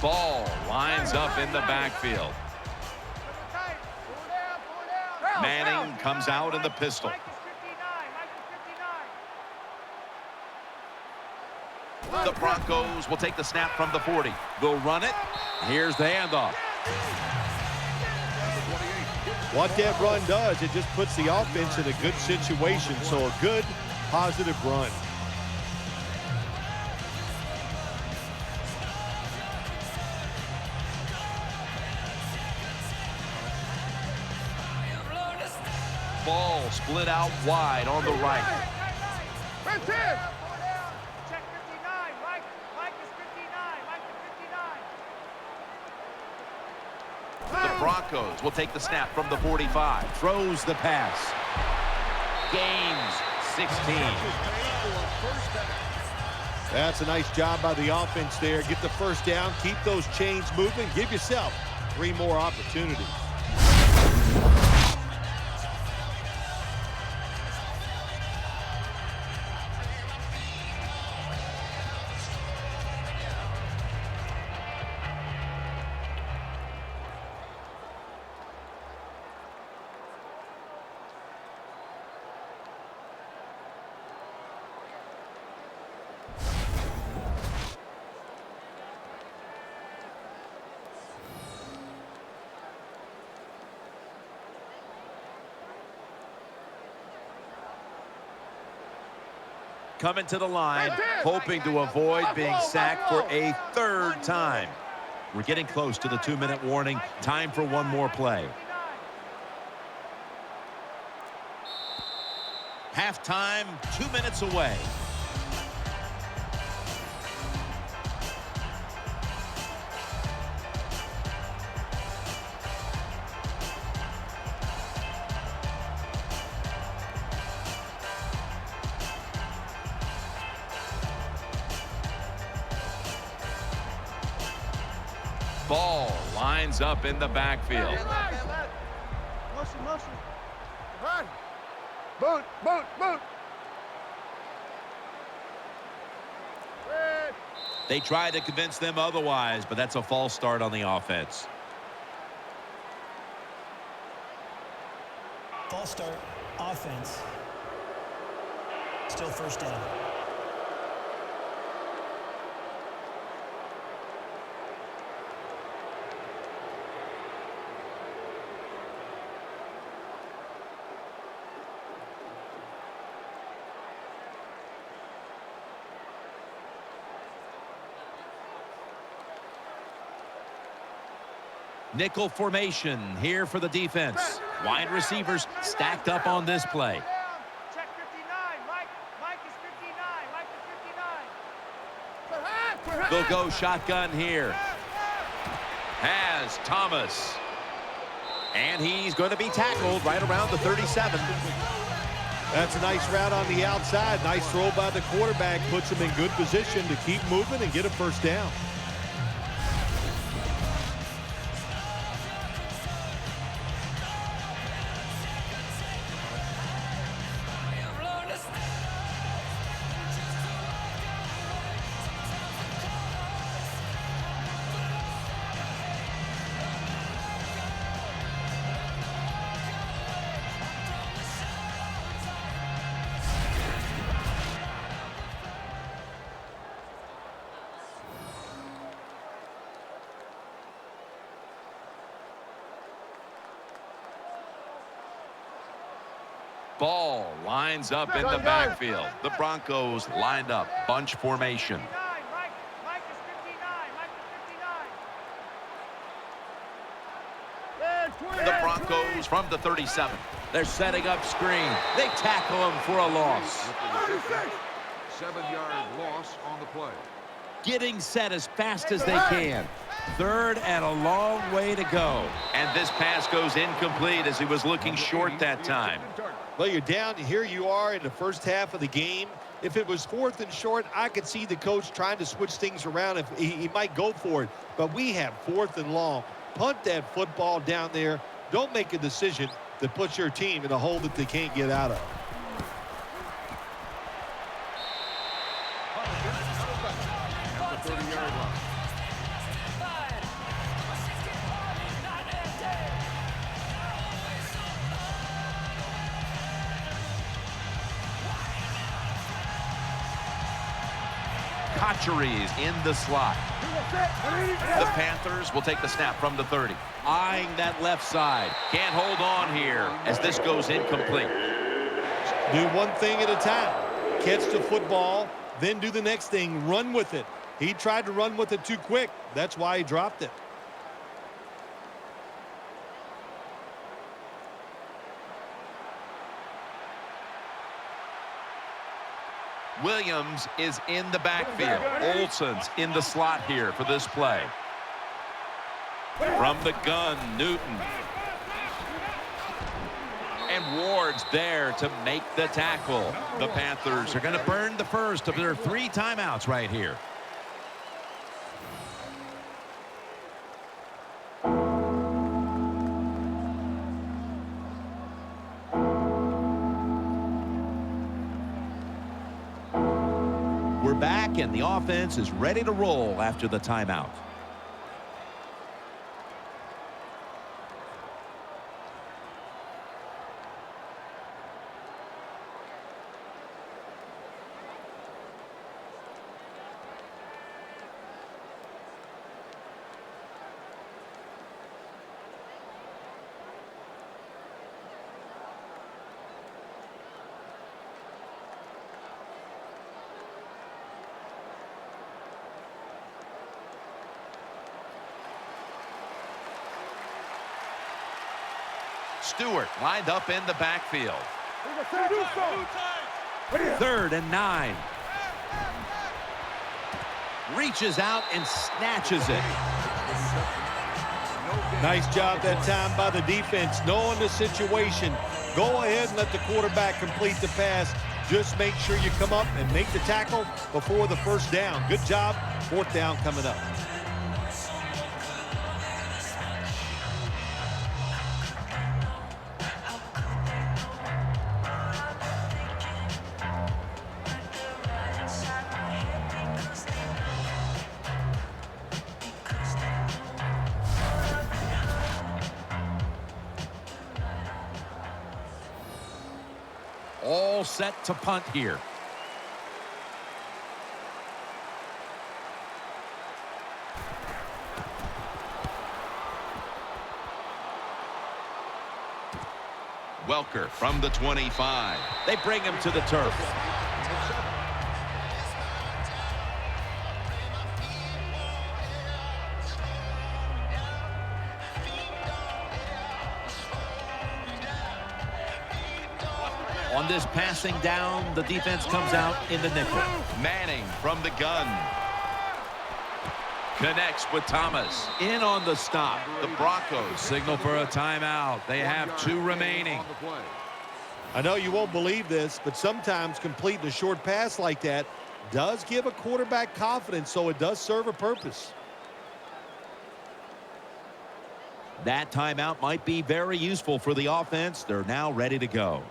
Ball lines up in the backfield. Manning comes out in the pistol. The Broncos will take the snap from the 40. They'll run it. Here's the handoff. What that run does, it just puts the offense in a good situation. So a good, positive run. Ball split out wide on the right. Check 59. Mike is 59. Mike is 59. The Broncos will take the snap from the 45. Throws the pass. Gains 16. That's a nice job by the offense there. Get the first down, keep those chains moving, give yourself 3 more opportunities. Coming to the line, hoping to avoid being sacked for a 3rd time. We're getting close to the 2-minute warning. Time for one more play. Halftime, 2 minutes away. Ball lines up in the backfield. Motion, motion. Run. Boot, boot, boot. They tried to convince them otherwise, but that's a false start on the offense. False start, offense. Still first down. Nickel formation here for the defense. Wide receivers stacked up on this play. Check 59. Mike is 59. Mike is 59. They'll go shotgun here. Has Thomas. And he's going to be tackled right around the 37. That's a nice route on the outside. Nice throw by the quarterback. Puts him in good position to keep moving and get a first down. Ball lines up in the backfield. The Broncos lined up, bunch formation. Mike is 59. The Broncos from the 37. They're setting up screen. They tackle him for a loss. 7-yard loss on the play. Getting set as fast as they can. 3rd and a long way to go. And this pass goes incomplete as he was looking short that time. Well, you're down. Here you are in the first half of the game. If it was 4th and short, I could see the coach trying to switch things around. If he might go for it. But we have 4th and long. Punt that football down there. Don't make a decision that puts your team in a hole that they can't get out of. At the 30-yard line. Kocheries in the slot. The Panthers will take the snap from the 30. Eyeing that left side. Can't hold on here as this goes incomplete. Do one thing at a time. Catch the football, then do the next thing. Run with it. He tried to run with it too quick. That's why he dropped it. Williams is in the backfield. Olsen's in the slot here for this play. From the gun, Newton. And Ward's there to make the tackle. The Panthers are going to burn the first of their 3 timeouts right here. We're back, and the offense is ready to roll after the timeout. Stewart lined up in the backfield. 3rd and 9. Reaches out and snatches it. Nice job that time by the defense, knowing the situation. Go ahead and let the quarterback complete the pass. Just make sure you come up and make the tackle before the first down. Good job. 4th down coming up. All set to punt here. Welker from the 25. They bring him to the turf. On this passing down, the defense comes out in the nickel. Manning from the gun. Connects with Thomas. In on the stop. The Broncos signal for a timeout. They have 2 remaining. I know you won't believe this, but sometimes completing a short pass like that does give a quarterback confidence, so it does serve a purpose. That timeout might be very useful for the offense. They're now ready to go.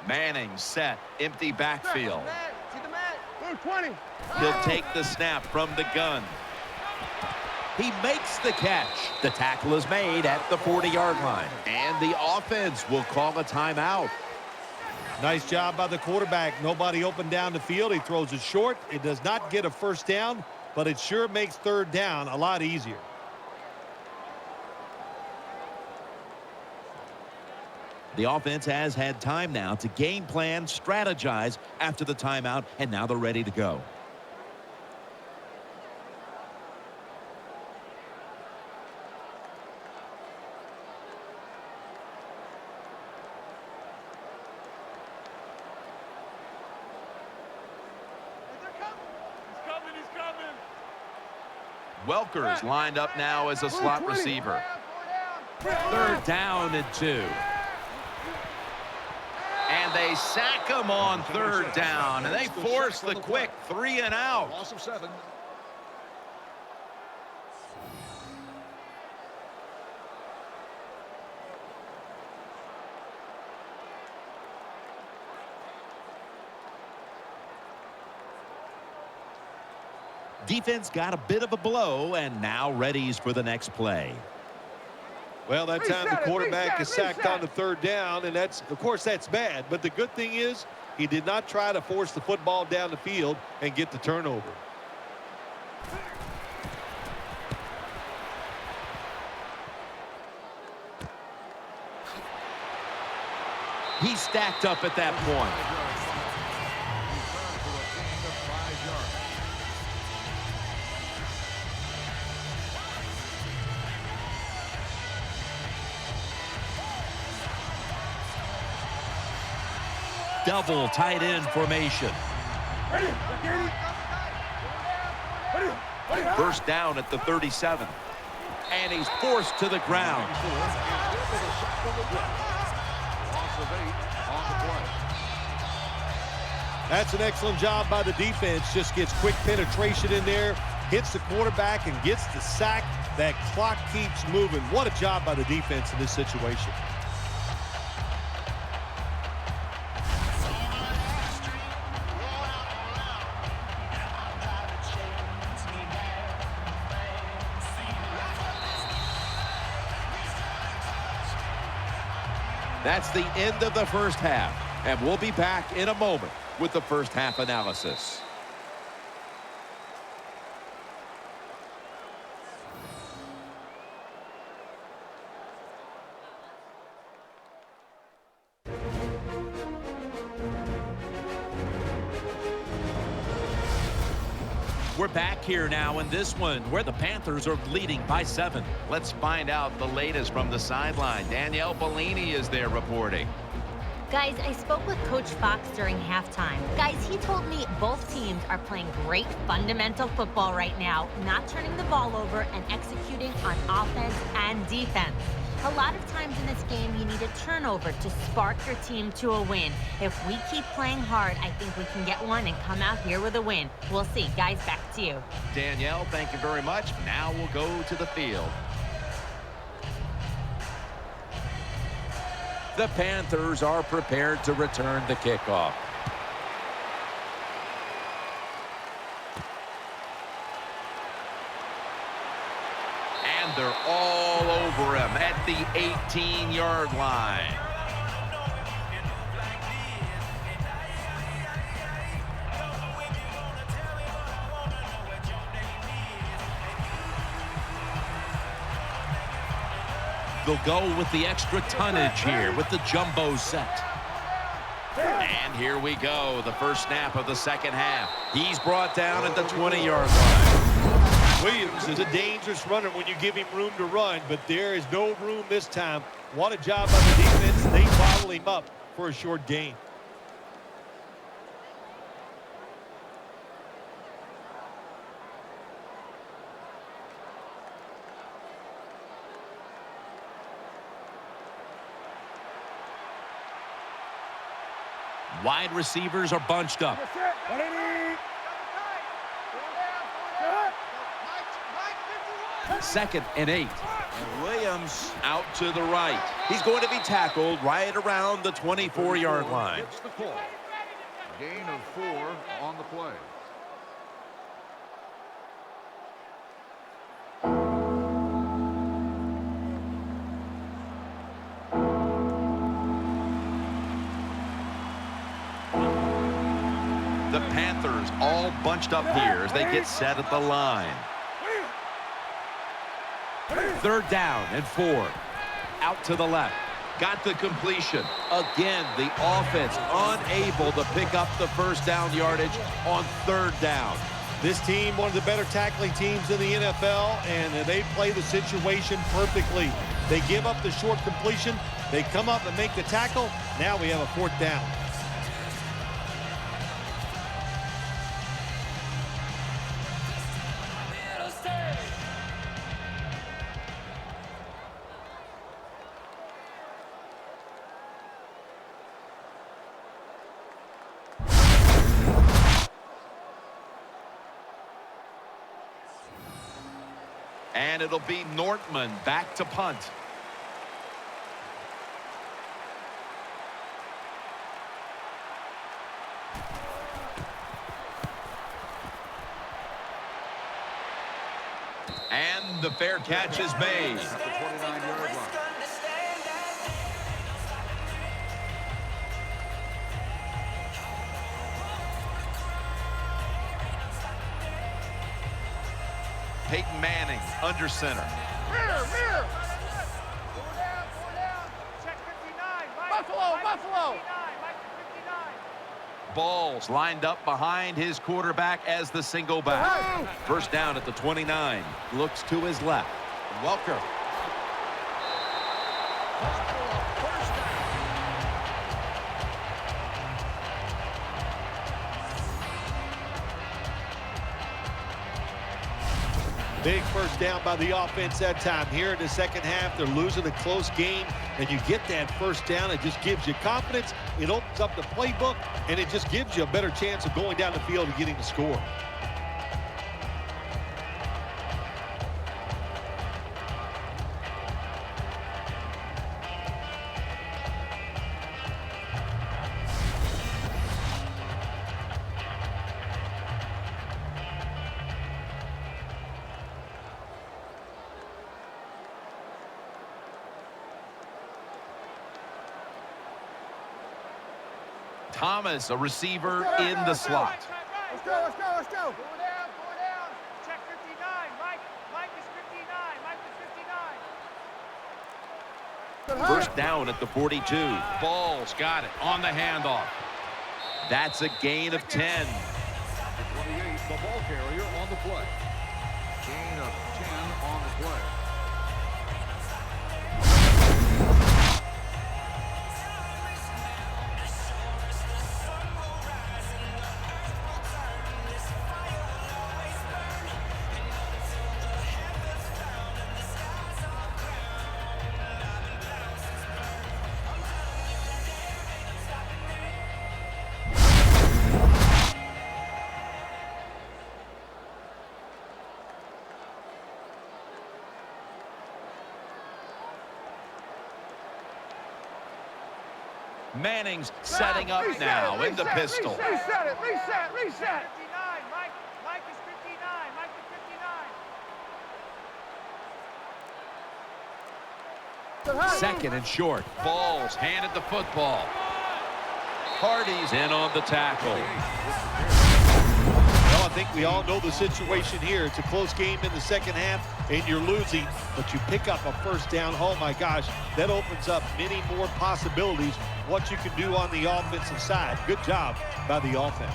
Manning set, empty backfield. He'll take the snap from the gun. He makes the catch. The tackle is made at the 40-yard line. And the offense will call a timeout. Nice job by the quarterback. Nobody open down the field. He throws it short. It does not get a first down, but it sure makes 3rd down a lot easier. The offense has had time now to game plan, strategize after the timeout, and now they're ready to go. Welker's lined up now as a slot receiver. 3rd down and 2. And they sack him on 3rd down, and they force the quick 3 and out. Loss of 7. Defense got a bit of a blow and now readies for the next play. Well, that time the quarterback is sacked on the 3rd down, and that's, of course, that's bad. But the good thing is he did not try to force the football down the field and get the turnover. He stacked up at that point. double tight end formation. First down at the 37. And he's forced to the ground. Loss of 8 on the play. That's an excellent job by the defense. Just gets quick penetration in there, hits the quarterback, and gets the sack. That clock keeps moving. What a job by the defense in this situation. That's the end of the first half, and we'll be back in a moment with the first half analysis. We're back here now in this one where the Panthers are leading by 7. Let's find out the latest from the sideline. Danielle Bellini is there reporting. Guys, I spoke with Coach Fox during halftime. Guys, he told me both teams are playing great fundamental football right now, not turning the ball over and executing on offense and defense. A lot of times in this game, you need a turnover to spark your team to a win. If we keep playing hard, I think we can get one and come out here with a win. We'll see. Guys, back to you. Danielle, thank you very much. Now we'll go to the field. The Panthers are prepared to return the kickoff. And they're all over him at the 18-yard line. They'll go with the extra tonnage here with the jumbo set. And here we go, the first snap of the second half. He's brought down at the 20-yard line. Williams is a dangerous runner when you give him room to run, but there is no room this time. What a job by the defense. They bottle him up for a short gain. Wide receivers are bunched up. Second and 8. And Williams out to the right. He's going to be tackled right around the 24-yard line. Gets the call. Gain of 4 on the play. The Panthers all bunched up here as they get set at the line. Third down and 4. Out to the left. Got the completion. Again, the offense unable to pick up the first down yardage on third down. This team, one of the better tackling teams in the NFL, and they play the situation perfectly. They give up the short completion. They come up and make the tackle. Now we have a fourth down. And it'll be Nortman back to punt. And the fair catch is made. At the 29-yard line. Peyton Manning under center. Mirror. Go down. Check 59. Buffalo. Mike 59. Balls lined up behind his quarterback as the single back. First down at the 29. Looks to his left. Welker. Big first down by the offense that time. Here in the second half, they're losing a close game, and you get that first down. It just gives you confidence. It opens up the playbook, and it just gives you a better chance of going down the field and getting the score. Thomas, a receiver in the slot. Let's go, let's go, let's go. Go down, go down. Check 59. Mike is 59. Mike is 59. First down at the 42. Ball's got it on the handoff. That's a gain of 10. The 28, the ball carrier on the play. Gain of 10 on the play. Manning's setting up now in the pistol. Reset it, reset. 59. Mike is 59. Mike is 59. Second and short. Ball's handed the football. Hardy's in on the tackle. Well, I think we all know the situation here. It's a close game in the second half, and you're losing, but you pick up a first down. Oh, my gosh, that opens up many more possibilities what you can do on the offensive side. Good job by the offense.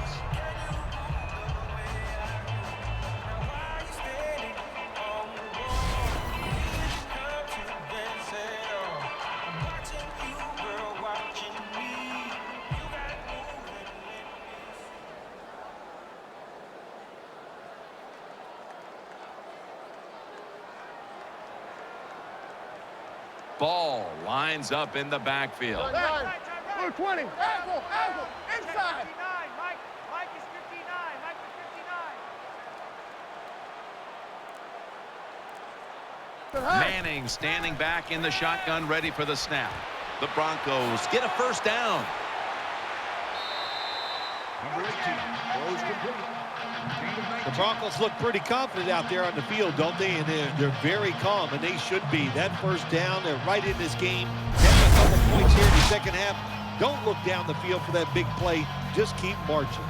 Ball lines up in the backfield. 20. Angle, inside. Mike is 59. Mike is 59. Manning standing back in the shotgun, ready for the snap. The Broncos get a first down. Number 18, throws complete. The Broncos look pretty confident out there on the field, don't they? And they're very calm, and they should be. That first down, they're right in this game. Down a couple points here in the second half. Don't look down the field for that big play. Just keep marching.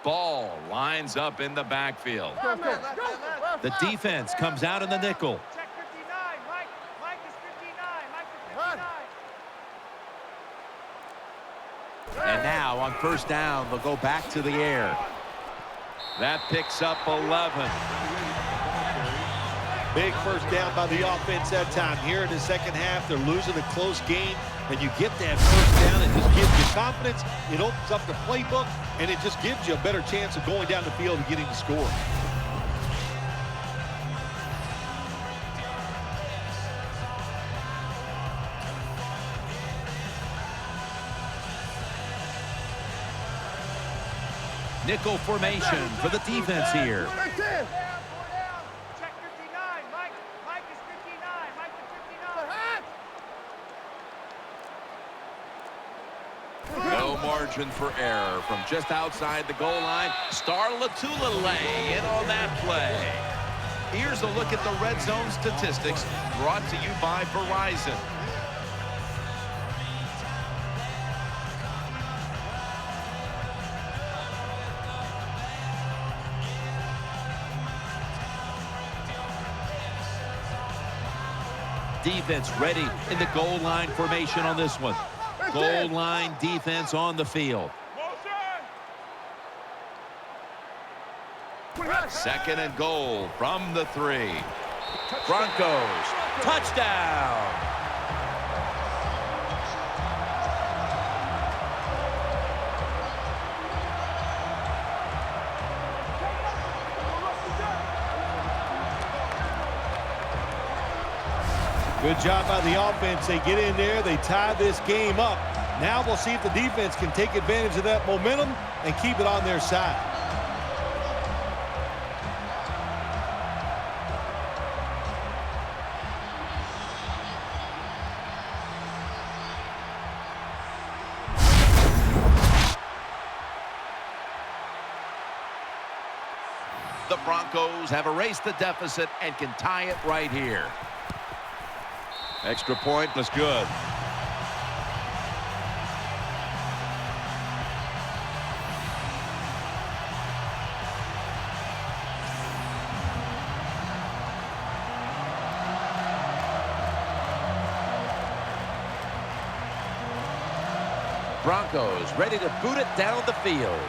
Ball lines up in the backfield. The defense comes out in the nickel. Check 59. Mike is 59. Mike is 59. And now on first down, they'll go back to the air. That picks up 11. Big first down by the offense that time. Here in the second half, they're losing a close game, and you get that first down. It just gives you confidence. It opens up the playbook, and it just gives you a better chance of going down the field and getting the score. Nickel formation for the defense here. No margin for error from just outside the goal line. Star Latulele in on that play. Here's a look at the red zone statistics brought to you by Verizon. defense ready in the goal line formation on this one. Goal line defense on the field. Second and goal from the 3. Broncos, touchdown. Good job by the offense. They get in there. They tie this game up. Now we'll see if the defense can take advantage of that momentum and keep it on their side. The Broncos have erased the deficit and can tie it right here. Extra point was good. Broncos ready to boot it down the field.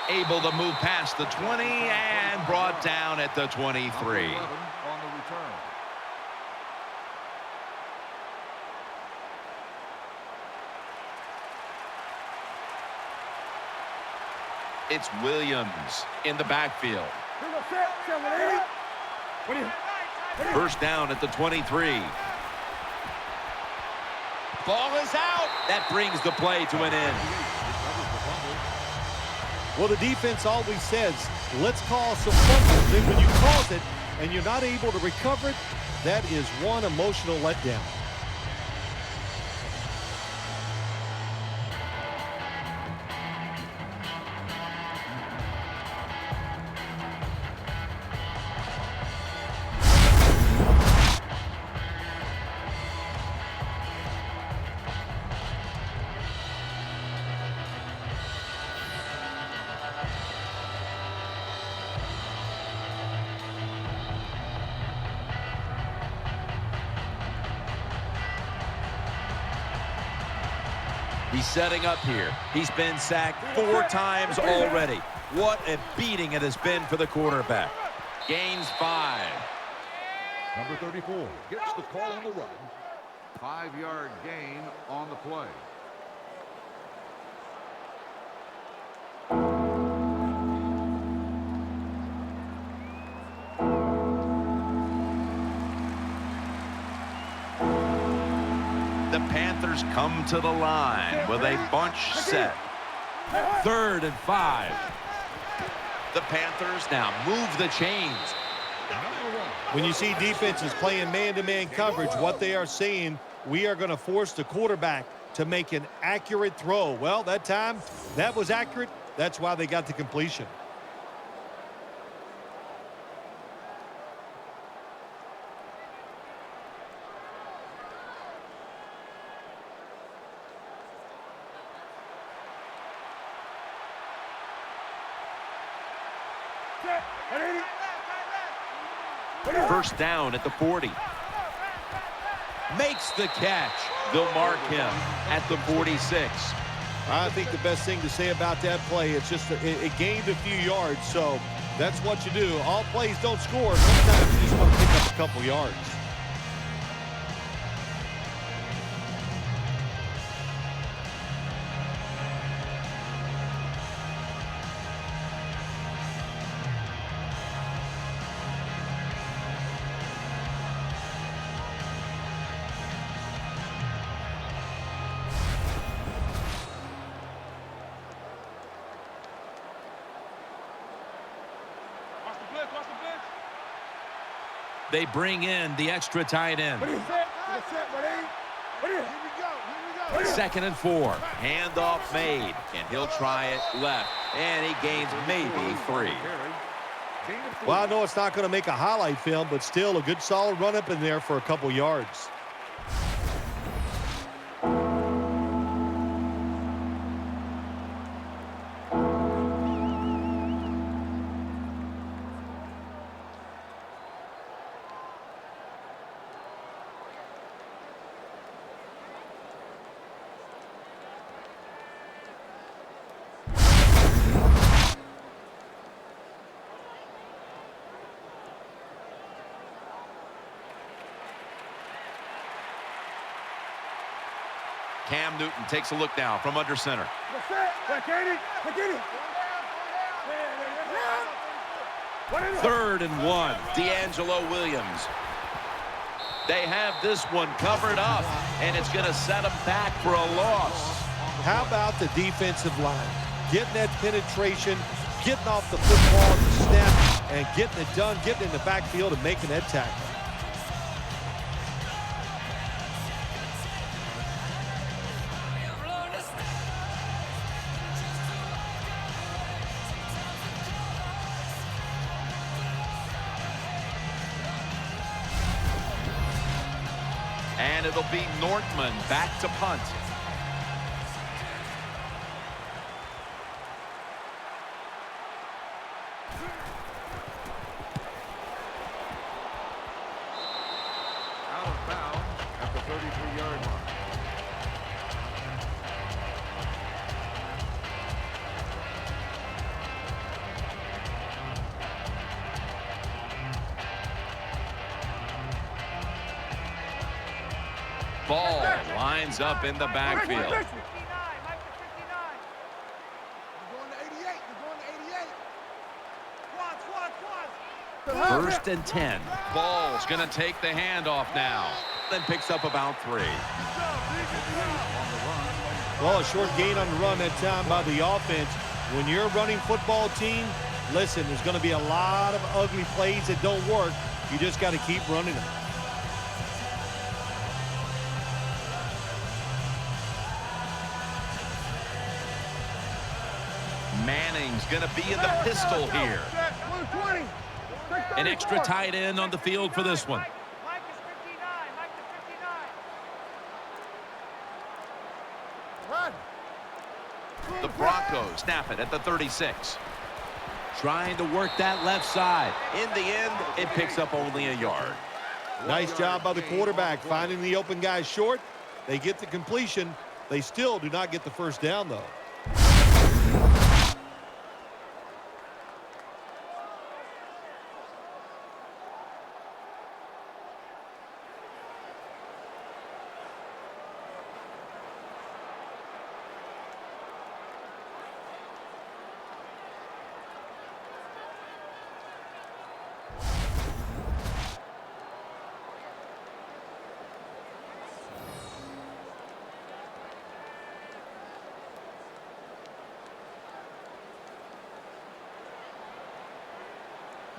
Able to move past the 20 and brought down at the 23. On the return. It's Williams in the backfield. First down at the 23. Ball is out. That brings the play to an end. Well, the defense always says, let's call some fumbles. And when you cause it and you're not able to recover it, that is one emotional letdown. He's setting up here. He's been sacked 4 times already. What a beating it has been for the quarterback. Gains 5. Number 34 gets the call on the run. 5-yard gain on the play. The Panthers come to the line with a bunch set. 3rd and 5. The Panthers now move the chains. When you see defenses playing man-to-man coverage, what they are saying, we are going to force the quarterback to make an accurate throw. Well, that time, that was accurate. That's why they got the completion. First down at the 40. Makes the catch. They'll mark him at the 46. I think the best thing to say about that play, it's just it gained a few yards, so that's what you do. All plays don't score. Sometimes you just want to pick up a couple yards. They bring in the extra tight end. 2nd and 4. Handoff made, and he'll try it left, and he gains maybe 3. Well, I know it's not going to make a highlight film, but still a good solid run up in there for a couple yards. Cam Newton takes a look now from under center. Third and 1. D'Angelo Williams. They have this one covered up, and it's going to set them back for a loss. How about the defensive line? Getting that penetration, getting off the football at the snap, and getting it done, getting in the backfield and making that tackle. And it'll be Nortman back to punt. Out of bounds at the 33-yard line. Ball lines up in the backfield. 59, Mike to 59. You're going to 88. You're going to 88. Quads. First and 10. Ball's going to take the handoff now. Then picks up about 3. Well, a short gain on the run that time by the offense. When you're a running football team, listen, there's going to be a lot of ugly plays that don't work. You just got to keep running them. Manning's going to be in the pistol here. An extra tight end on the field for this one. Mike is 59. Mike to 59. The Broncos snap it at the 36. Trying to work that left side. In the end, it picks up only a yard. Nice job by the quarterback finding the open guy short. They get the completion. They still do not get the first down, though.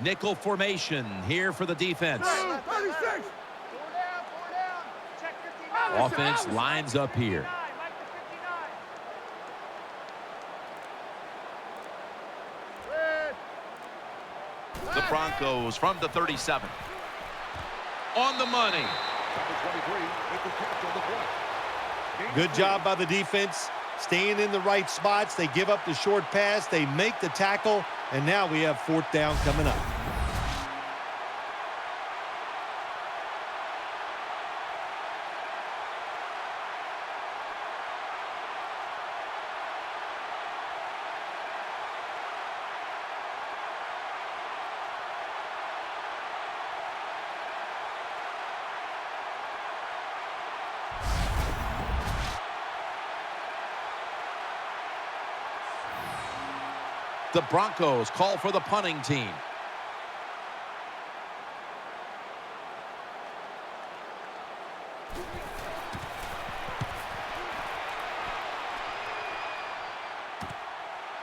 Nickel formation here for the defense. 36. 4 down. Check 59. Offense lines up here. Mike to 59. The Broncos from the 37. On the money. Number 23 with the catch on the play. Good job by the defense, staying in the right spots. They give up the short pass. They make the tackle, and now we have 4th down coming up. The Broncos call for the punting team.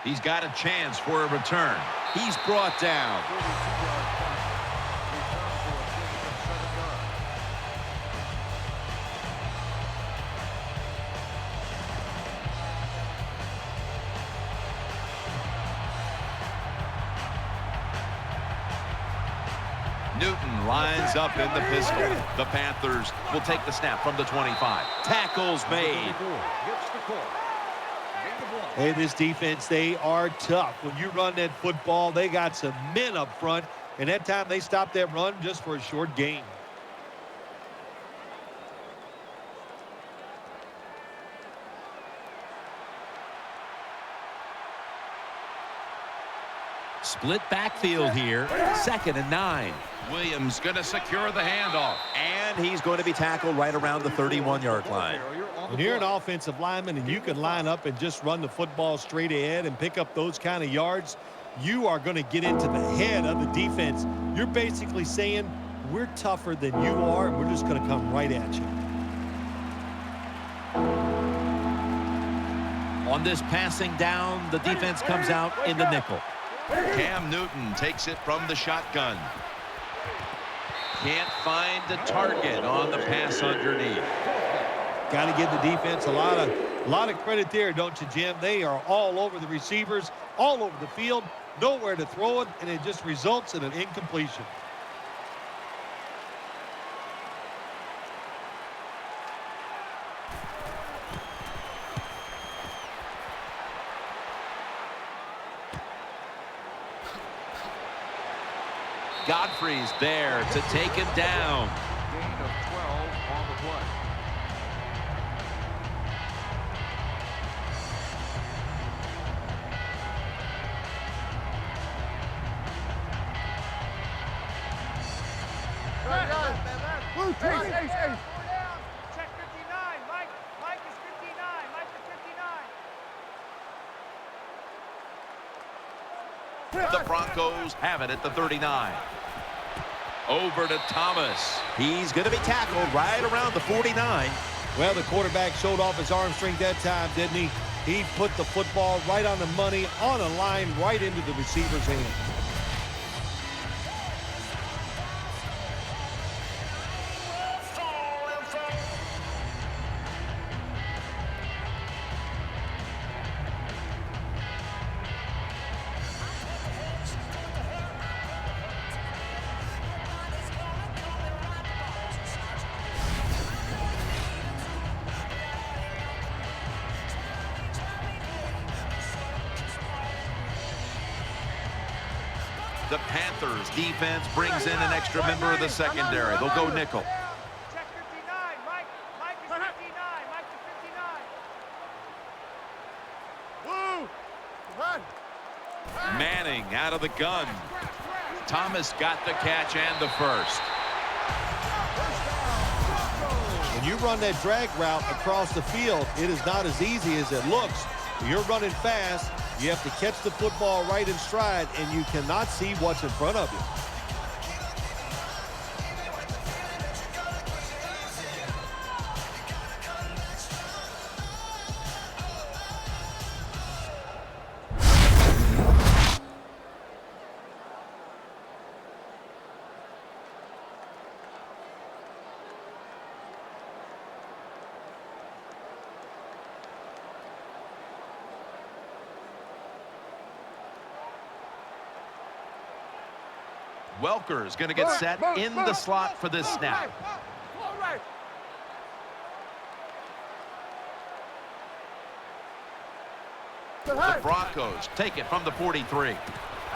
He's got a chance for a return. He's brought down. Newton lines up in the pistol. The Panthers will take the snap from the 25. Tackles made. Hey, this defense, they are tough. When you run that football, they got some men up front, and that time they stopped that run just for a short gain. Split backfield here. 2nd and 9. Williams going to secure the handoff. And he's going to be tackled right around the 31-yard line. You're on the When you're an play. offensive lineman and you can line up and just run the football straight ahead and pick up those kind of yards, you are going to get into the head of the defense. You're basically saying, we're tougher than you are, and we're just going to come right at you. On this passing down, the defense comes out in the nickel. Cam Newton takes it from the shotgun. Can't find the target on the pass underneath. Got to give the defense a lot of credit there, don't you, Jim? They are all over the receivers, all over the field, nowhere to throw it, and it just results in an incompletion. Godfrey's there to take him down. Gain of 12 on the play. Check 59. Mike is 59. Mike is 59. The Broncos have it at the 39. Over to Thomas. He's going to be tackled right around the 49. Well, the quarterback showed off his arm strength that time, didn't he? He put the football right on the money, on a line, right into the receiver's hand. The Panthers defense brings in an extra member of the secondary. They'll go nickel. Check 59. Mike is 59. Mike is 59. Manning out of the gun. Thomas got the catch and the first. When you run that drag route across the field, it is not as easy as it looks. You're running fast. You have to catch the football right in stride, and you cannot see what's in front of you. Welker's going to get set in the slot for this snap. The Broncos take it from the 43.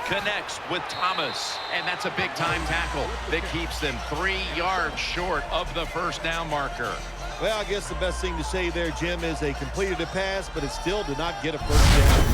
Connects with Thomas, and that's a big-time tackle that keeps them 3 yards short of the first down marker. Well, I guess the best thing to say there, Jim, is they completed a pass, but it still did not get a first down.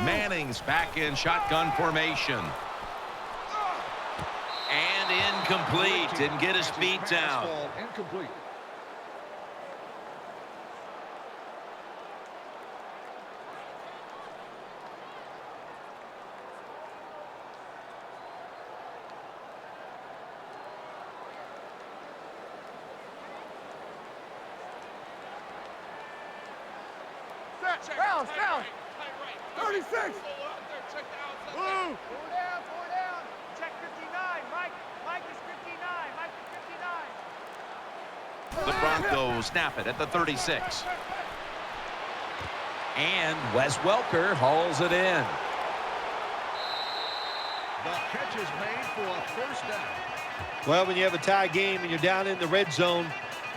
Manning's back in shotgun formation. And incomplete. Didn't get his feet down. Incomplete. Down. 36. Four down. Check 59. Mike is 59. Mike is 59. The Broncos snap it at the 36. And Wes Welker hauls it in. The catch is made for a first down. Well, when you have a tie game and you're down in the red zone,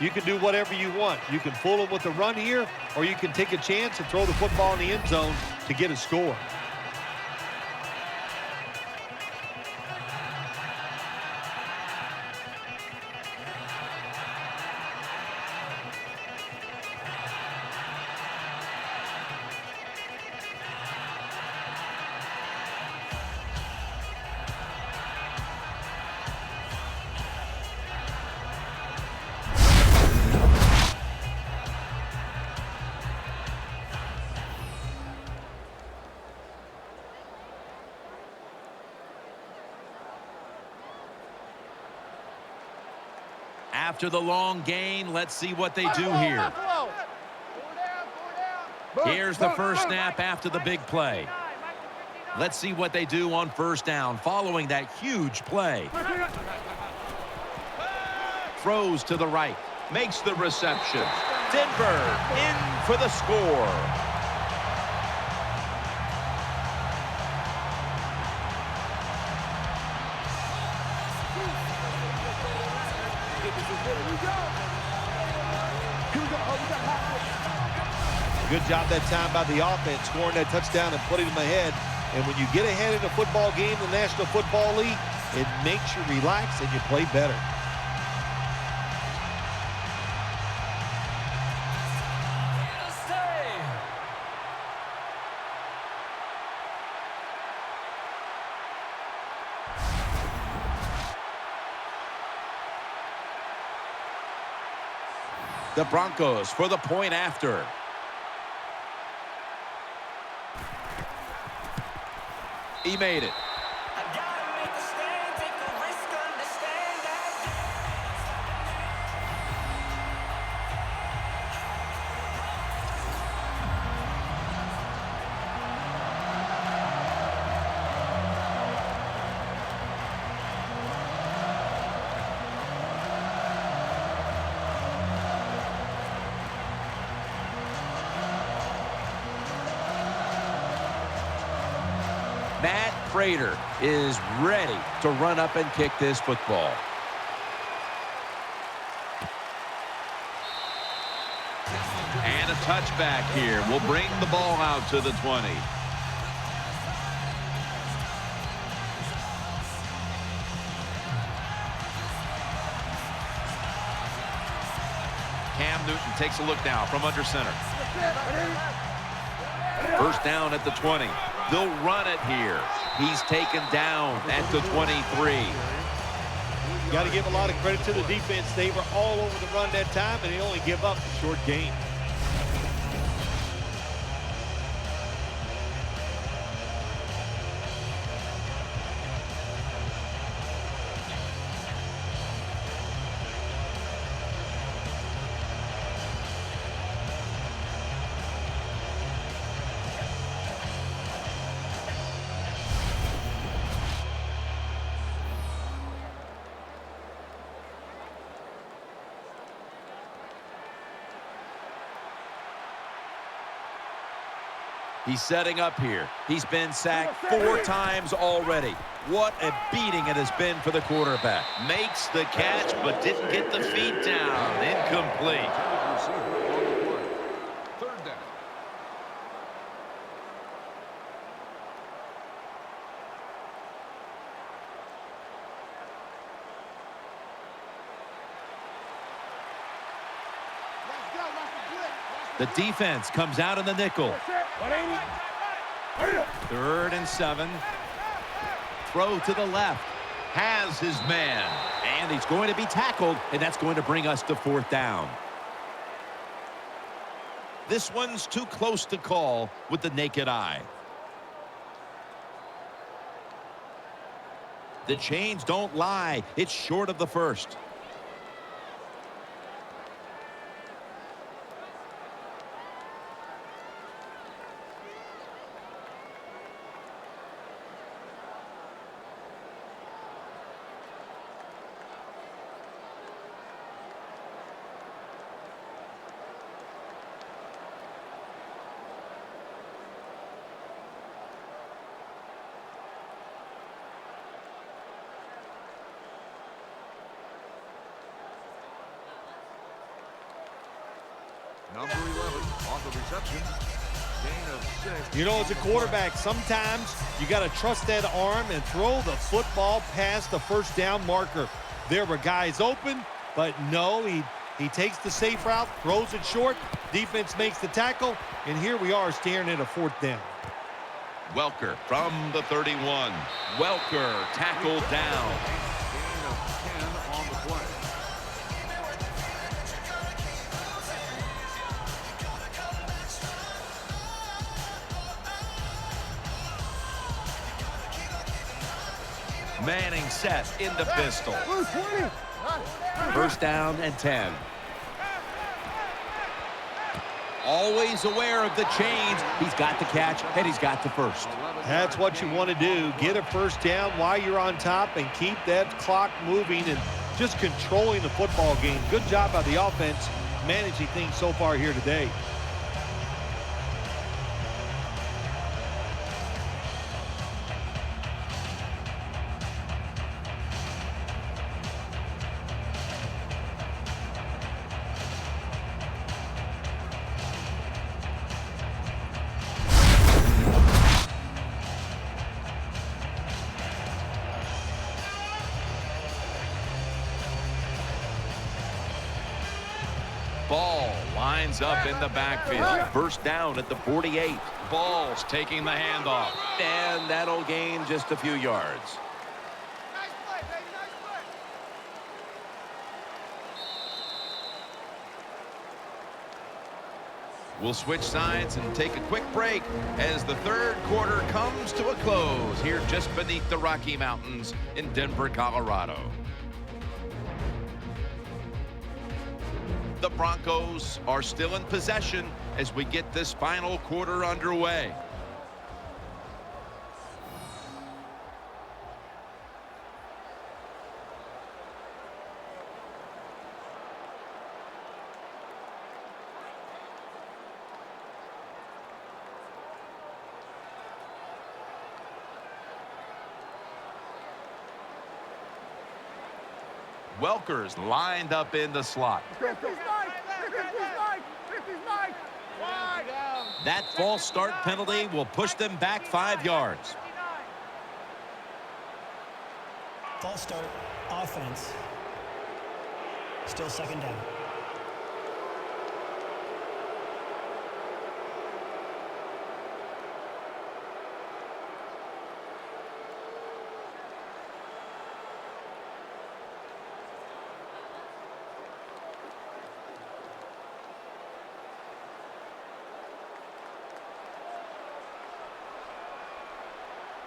you can do whatever you want. You can fool them with a run here, or you can take a chance and throw the football in the end zone to get a score. After the long gain, let's see what they do here. Here's the first snap after the big play. Let's see what they do on first down following that huge play. Throws to the right. Makes the reception. Denver in for the score. Good job that time by the offense, scoring that touchdown and putting them ahead. And when you get ahead in a football game, the National Football League, it makes you relax and you play better. The Broncos for the point after. He made it. Matt Prater is ready to run up and kick this football. And a touchback here will bring the ball out to the 20. Cam Newton takes a look now from under center. First down at the 20. They'll run it here. He's taken down at the 23. Got to give a lot of credit to the defense. They were all over the run that time, and they only give up a short gain. He's setting up here. He's been sacked 4 times already. What a beating it has been for the quarterback. Makes the catch, but didn't get the feet down. Incomplete. Third down. The defense comes out in the nickel. 3rd and 7. Throw to the left. Has his man. And he's going to be tackled, and that's going to bring us to 4th down. This one's too close to call with the naked eye. The chains don't lie. It's short of the first. Number 11 on the reception. Gain of 6. You know, as a quarterback, sometimes you got to trust that arm and throw the football past the first down marker. There were guys open, but no, he takes the safe route, throws it short. Defense makes the tackle, and here we are staring at a 4th down. Welker from the 31. Welker tackled down. Gain of 10 on the play. Manning set in the pistol. First down and 10. Always aware of the chains. He's got the catch, and he's got the first. That's what you want to do. Get a first down while you're on top and keep that clock moving and just controlling the football game. Good job by the offense managing things so far here today. Ball lines up in the backfield. First down at the 48. Ball's taking the handoff. And that'll gain just a few yards. Nice play, baby, nice play. We'll switch sides and take a quick break as the 3rd quarter comes to a close here just beneath the Rocky Mountains in Denver, Colorado. The Broncos are still in possession as we get this final quarter underway. Welker's lined up in the slot. 50's Mike! 50's Mike! 50's Mike! Wide! That false start penalty will push them back 5 yards. False start, offense. Still 2nd down.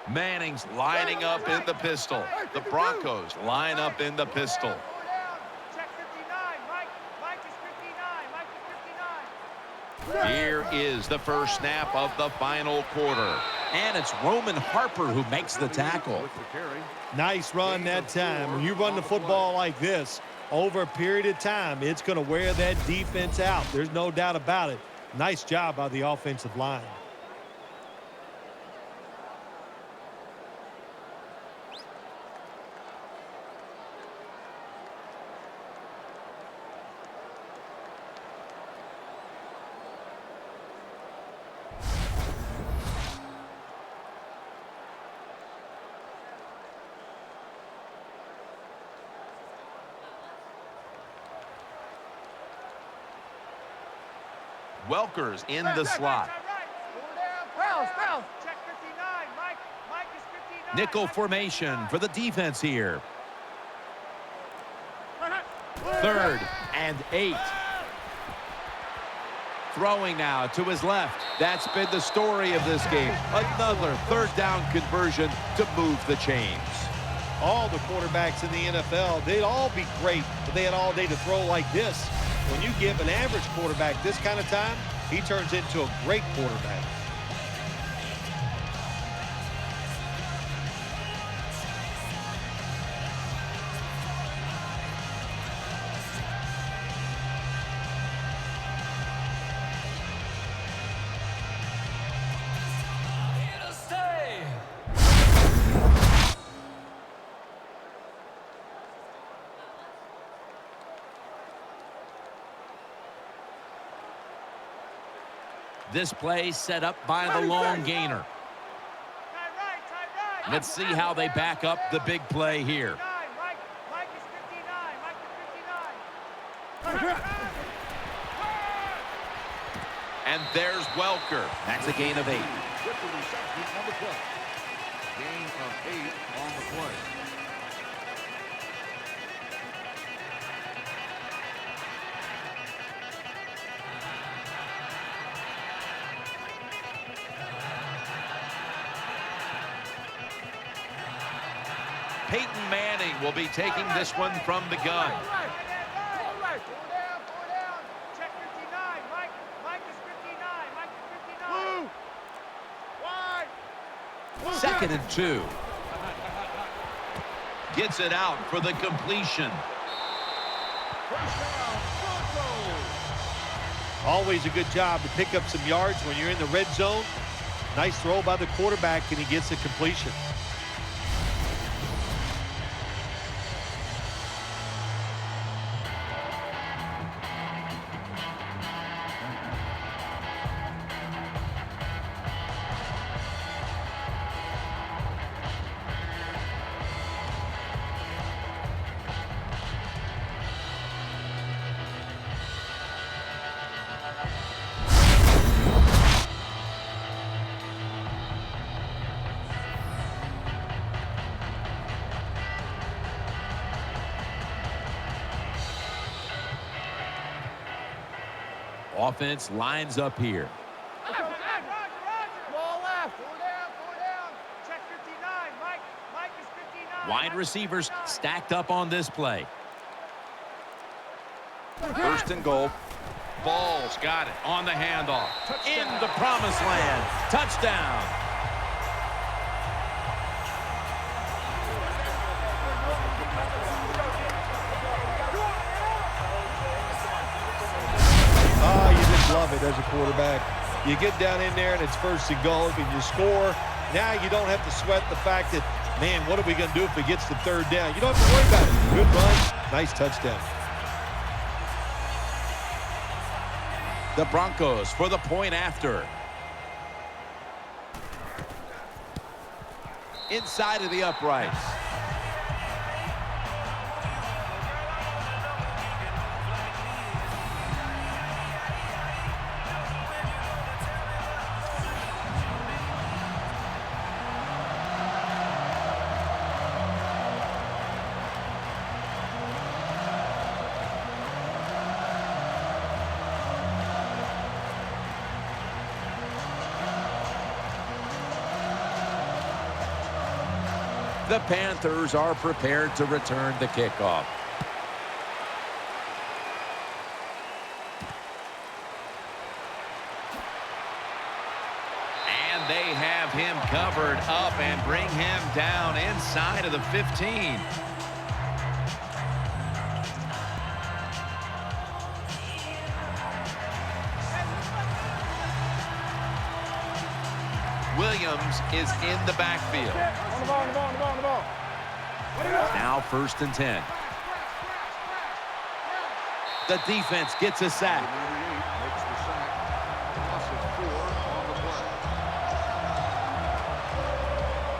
Manning's lining up in the pistol. The Broncos line up in the pistol. Check 59, Mike. Mike is 59. Mike is 59. Here is the first snap of the final quarter. And it's Roman Harper who makes the tackle. With the carry. Nice run that time. When you run the football like this over a period of time, it's going to wear that defense out. There's no doubt about it. Nice job by the offensive line. Welker's in the slot. Bounce, bounce. Check 59, Mike. Mike is 59. Nickel formation for the defense here. 3rd and 8. Throwing now to his left. That's been the story of this game. Another 3rd down conversion to move the chains. All the quarterbacks in the NFL, they'd all be great if they had all day to throw like this. When you give an average quarterback this kind of time, he turns into a great quarterback. This play set up by the long gainer. Let's see how they back up the big play here. Mike is 59. Mike is 59. And there's Welker. That's a gain of 8. With the reception on the play. Gain of 8 on the play. Peyton Manning will be taking this one from the gun. Check 59. Mike is 59. Mike is 59. Second and 2. Gets it out for the completion. Always a good job to pick up some yards when you're in the red zone. Nice throw by the quarterback, and he gets a completion. Offense lines up here. Roger. Ball left. Four down. Check 59. Mike is 59. Wide receivers stacked up on this play. First and goal. Ball's got it on the handoff. In the promised land. Touchdown. Oh, you just love it as a quarterback. You get down in there and it's first and goal and you score. Now you don't have to sweat the fact that, man, what are we going to do if it gets to third down? You don't have to worry about it. Good run. Nice touchdown. The Broncos for the point after. Inside of the uprights. The Panthers are prepared to return the kickoff. And they have him covered up and bring him down inside of the 15. Williams is in the backfield. On the ball. Now first and 10. The defense gets a sack. 98 makes the sack. Loss of 4 on the play.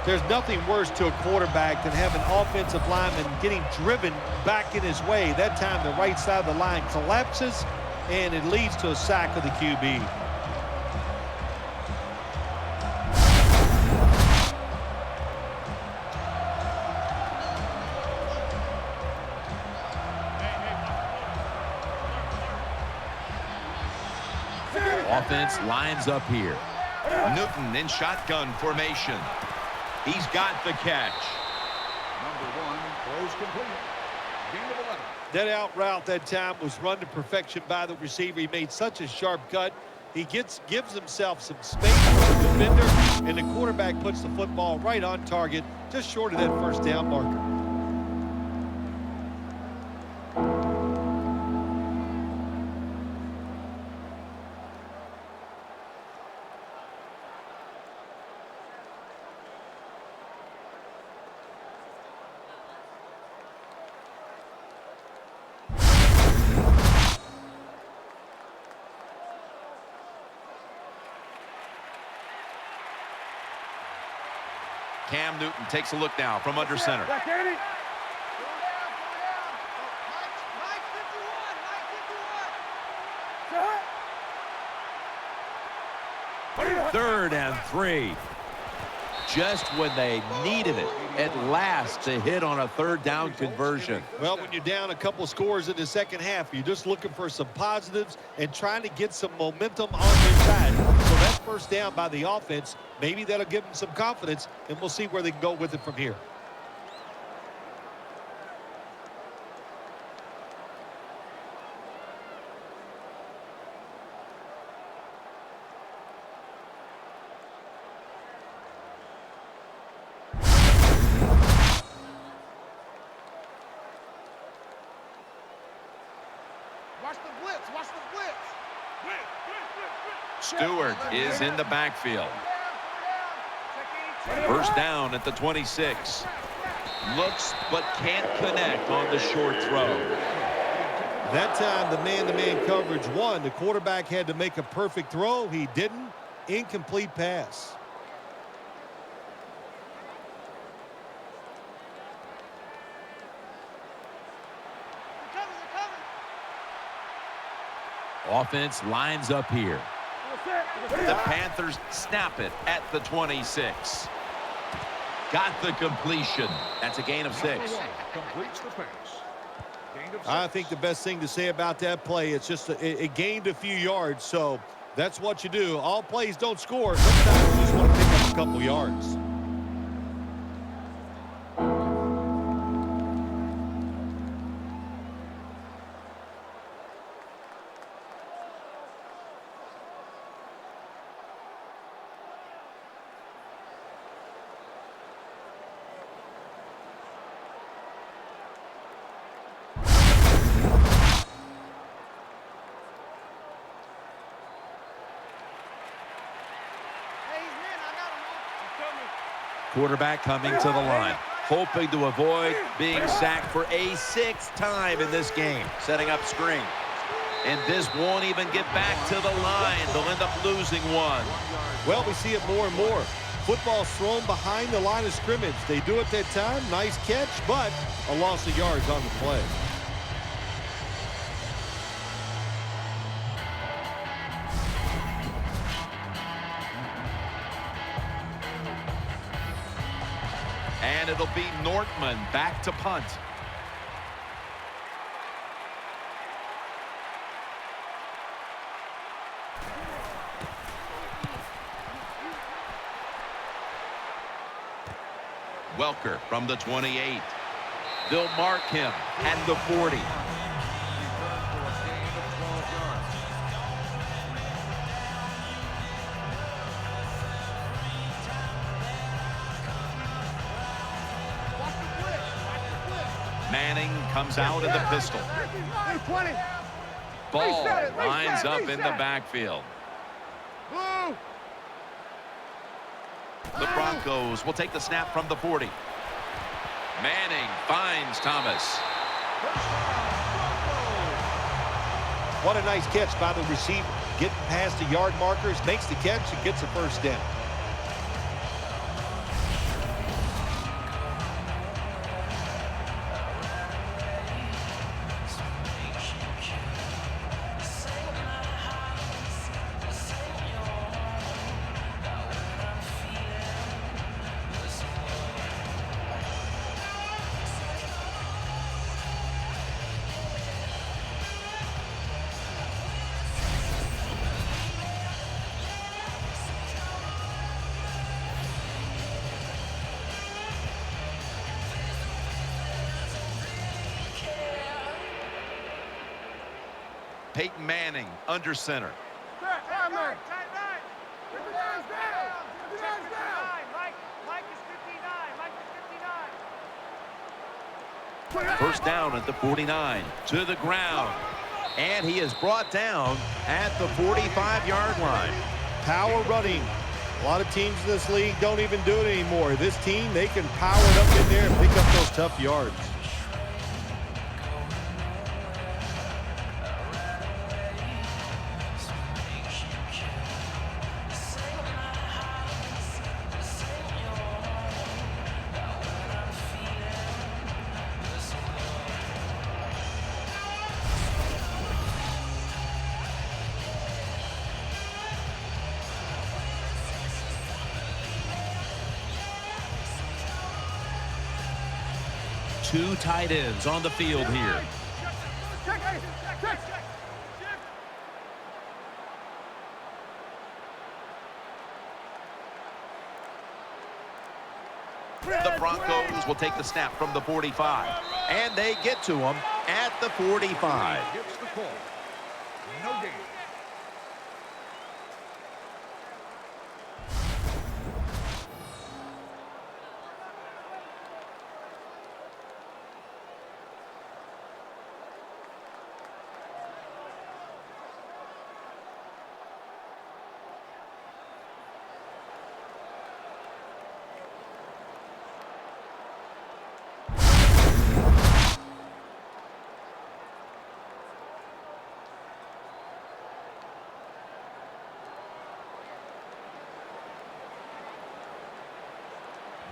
There's nothing worse to a quarterback than having an offensive lineman getting driven back in his way. That time the right side of the line collapses, and it leads to a sack of the QB. Offense lines up here. Newton in shotgun formation. He's got the catch. Number 1 throws complete. Gain of 11. That out route that time was run to perfection by the receiver. He made such a sharp cut. He gives himself some space for the defender, and the quarterback puts the football right on target, just short of that first down marker. Cam Newton takes a look now from under center. Mike, 51. Mike, 51. 3rd and 3. Just when they needed it at last to hit on a 3rd down conversion. Well, when you're down a couple scores in the second half, you're just looking for some positives and trying to get some momentum on your side. So that's first down by the offense. Maybe that'll give them some confidence, and we'll see where they can go with it from here. Watch the blitz. Watch the blitz. Stewart is in the backfield. 1st down at the 26. Looks but can't connect on the short throw. That time, the man-to-man coverage won. The quarterback had to make a perfect throw. He didn't. Incomplete pass. Offense lines up here. The Panthers snap it at the 26. Got the completion. That's a gain of 6. Completes the pass. Gain of 6. I think the best thing to say about that play, it's just it gained a few yards, so that's what you do. All plays don't score. Sometimes you just want to pick up a couple yards. Quarterback coming to the line, hoping to avoid being sacked for a 6th time in this game. Setting up screen. And this won't even get back to the line. They'll end up losing 1. Well, we see it more and more. Football's thrown behind the line of scrimmage. They do it that time. Nice catch, but a loss of yards on the play. And it'll be Nortman back to punt. Welker from the 28. They'll mark him at the 40. Manning comes out in the pistol. Ball lines up in the backfield. The Broncos will take the snap from the 40. Manning finds Thomas. What a nice catch by the receiver. Getting past the yard markers, makes the catch, and gets a first down. Peyton Manning under center. First down at the 49. To the ground. And he is brought down at the 45-yard line. Power running. A lot of teams in this league don't even do it anymore. This team, they can power it up in there and pick up those tough yards. two tight ends on the field here. The Broncos will take the snap from the 45. And they get to him at the 45. Gets the call. No gain.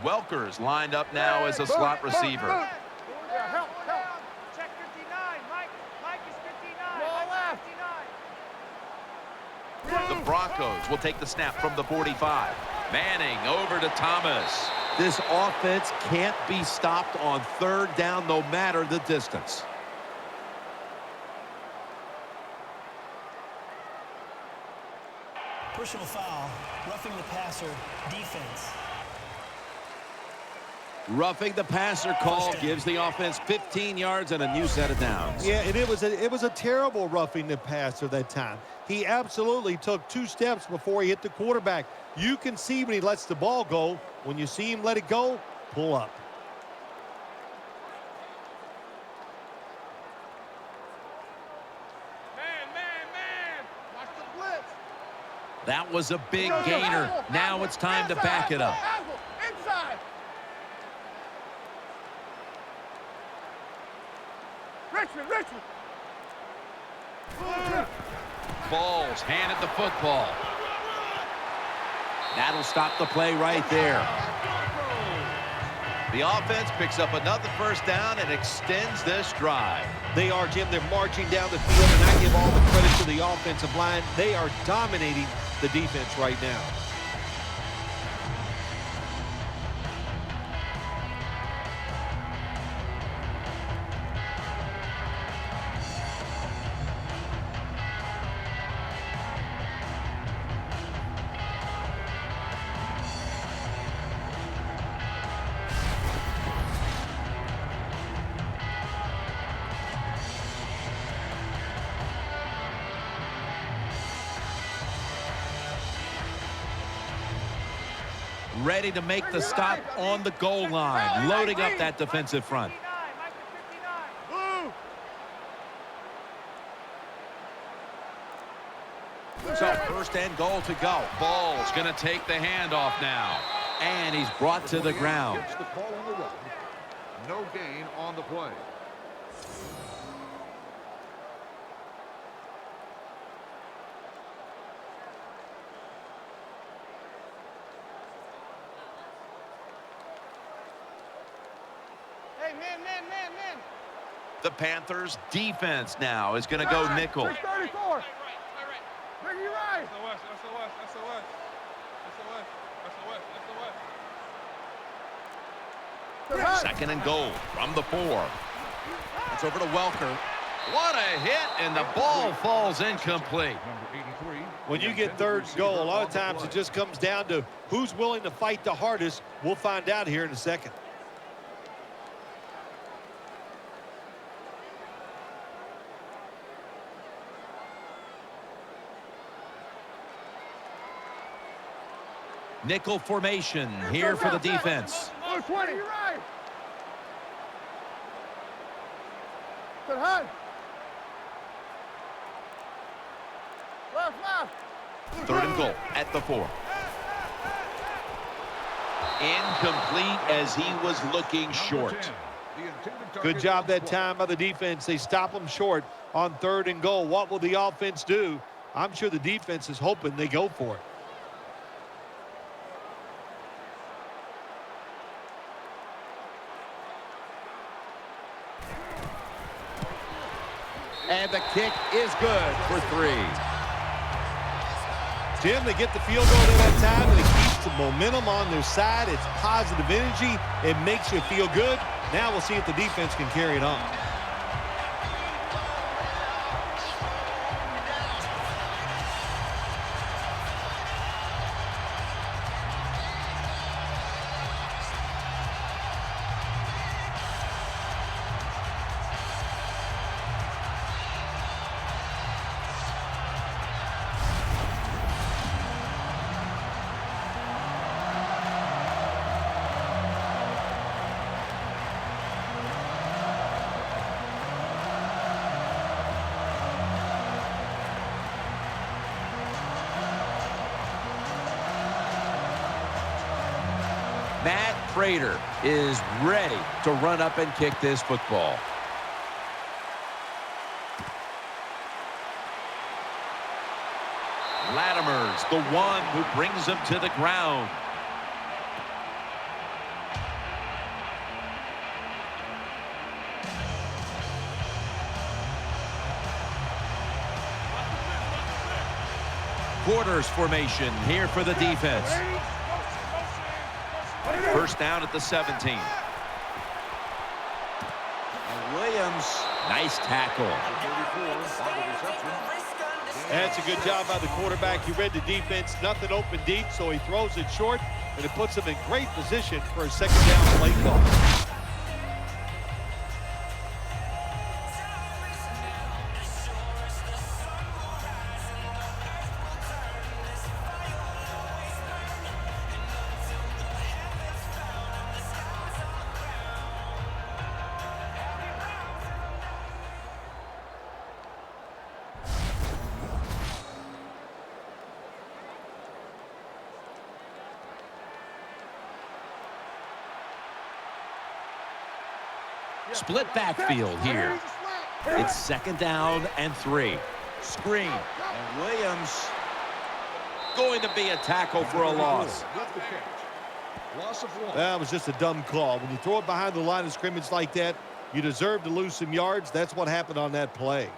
Welker's lined up now as a slot receiver. Help. Check 59. Mike is 59. Mike is 59. The Broncos will take the snap from the 45. Manning over to Thomas. This offense can't be stopped on third down no matter the distance. Personal foul, roughing the passer, defense. Roughing the passer call gives the offense 15 yards and a new set of downs. Yeah, and it was a terrible roughing the passer that time. He absolutely took 2 steps before he hit the quarterback. You can see when he lets the ball go. When you see him let it go, pull up. Man. Watch the blitz. That was a big gainer. Now it's time to back it up. Inside. Richmond. Balls handed the football. That'll stop the play right there. The offense picks up another first down and extends this drive. They are, Jim. They're marching down the field, and I give all the credit to the offensive line. They are dominating the defense right now. Ready to make the stop on the goal line, loading up that defensive front. So first and goal to go. Ball's going to take the handoff now. And he's brought to the ground. Gets the call on the run. No gain on the play. Hey, man. The Panthers defense now is going to go nickel. 34. Bring you right. Second and goal from the 4. It's over to Welker. What a hit, and the ball falls incomplete. When you get third and goal, a lot of times it just comes down to who's willing to fight the hardest. We'll find out here in a second. Nickel formation here for the defense. 20. You're right. Good hunt. Left. Third and goal at the 4. Incomplete as he was looking short. Good job that time by the defense. They stop them short on third and goal. What will the offense do? I'm sure the defense is hoping they go for it. And the kick is good for 3. Jim, they get the field goal at that time, and it keeps the momentum on their side. It's positive energy. It makes you feel good. Now we'll see if the defense can carry it on. Matt Prater is ready to run up and kick this football. Latimer's the one who brings him to the ground. Quarters formation here for the defense. First down at the 17. And Williams, nice tackle. That's a good job by the quarterback. He read the defense, nothing open deep, so he throws it short, and it puts him in great position for a second down play call. Split backfield here. It's second down and 3. Screen. And Williams going to be a tackle for a loss. That was just a dumb call. When you throw it behind the line of scrimmage like that, you deserve to lose some yards. That's what happened on that play.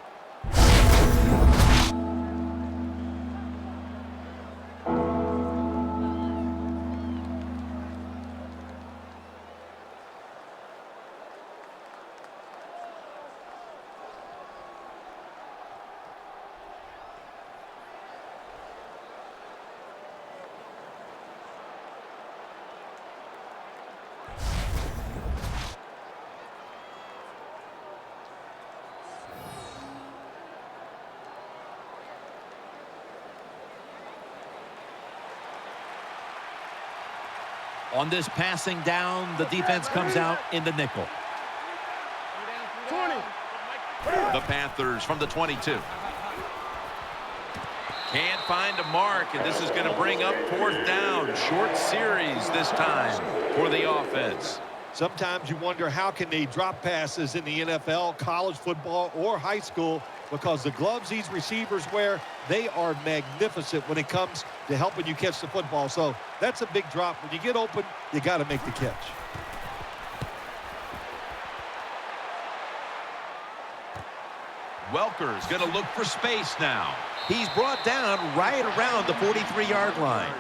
On this passing down, the defense comes out in the nickel. 20. The Panthers from the 22. Can't find a mark, and this is going to bring up fourth down. Short series this time for the offense. Sometimes you wonder how can they drop passes in the NFL, college football, or high school, because the gloves these receivers wear, they are magnificent when it comes to helping you catch the football. So that's a big drop. When you get open, you got to make the catch. Welker's going to look for space now. He's brought down right around the 43-yard line.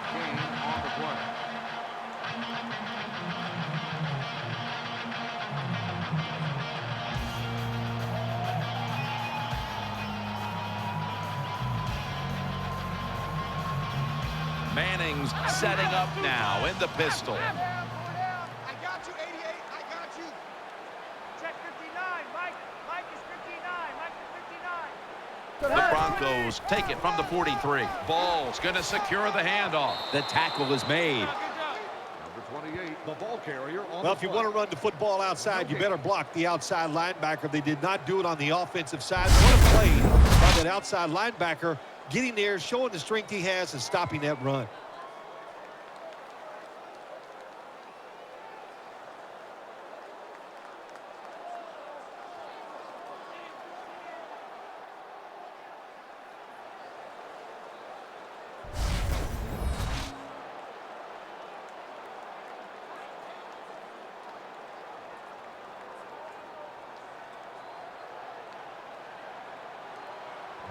Manning's setting up now in the pistol. I got you, 88. I got you. Check 59. Mike is 59. Mike is 59. The Broncos take it from the 43. Ball's going to secure the handoff. The tackle is made. Number 28, the ball carrier on Well, if you want to run the football outside, you better block the outside linebacker. They did not do it on the offensive side. What a play by that outside linebacker, getting there, showing the strength he has, and stopping that run.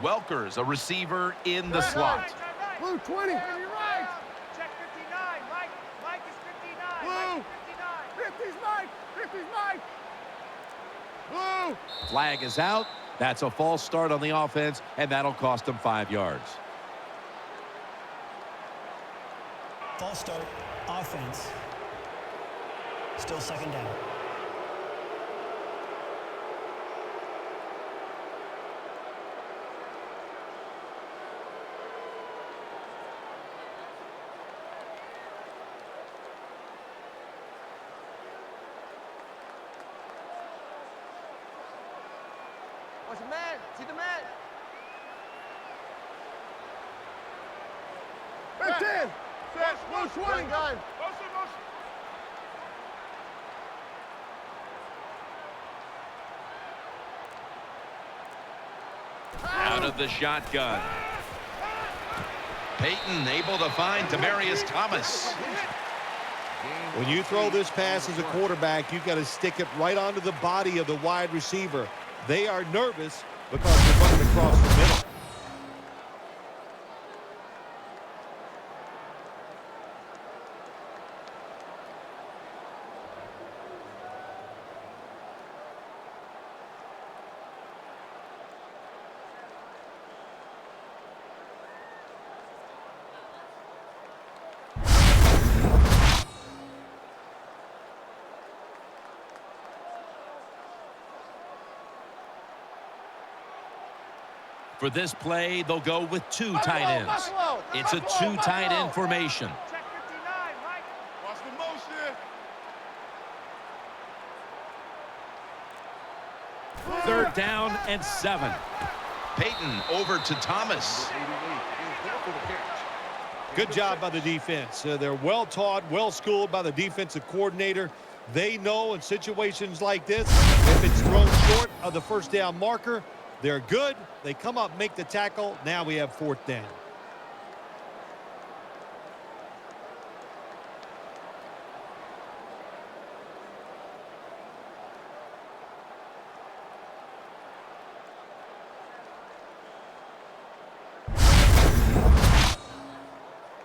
Welker's a receiver in the slot. Blue 20. Right. Check 59. Mike is 59. Blue. Mike is 59. 50's Mike. 50's Mike. Flag is out. That's a false start on the offense, and that'll cost them 5 yards. False start, offense. Still second down. Watch the man. See the man. Big 10. Set. 120. Gun. Motion, motion. Out of the shotgun. Peyton able to find Demaryius Thomas. When you throw this pass as a quarterback, you've got to stick it right onto the body of the wide receiver. They are nervous because they're running across the middle. For this play, they'll go with 2 tight ends. It's a 2 tight end formation. Check 59, Mike. Watch the motion. 3rd down and 7. Peyton over to Thomas. Good job by the defense. They're well taught, well schooled by the defensive coordinator. They know in situations like this, if it's thrown short of the first down marker, they're good. They come up, make the tackle. Now we have 4th down.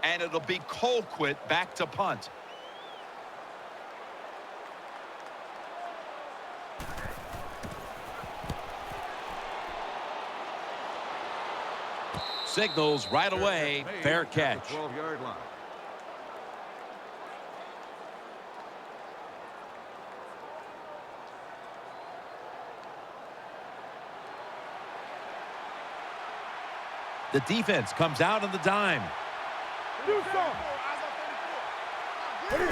And it'll be Colquitt back to punt. Signals right away. Fair catch. 12-yard line. The defense comes out on the dime.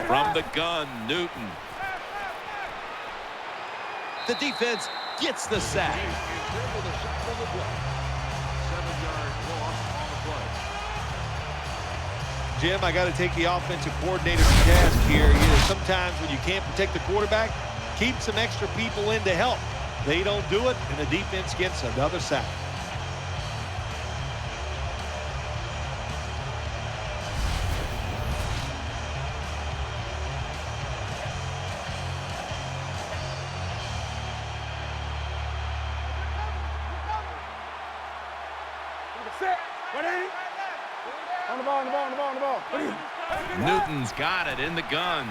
From the gun, Newton. The defense gets the sack. Jim, I got to take the offensive coordinator to task here. Sometimes when you can't protect the quarterback, keep some extra people in to help. They don't do it, and the defense gets another sack. Newton's got it in the gun.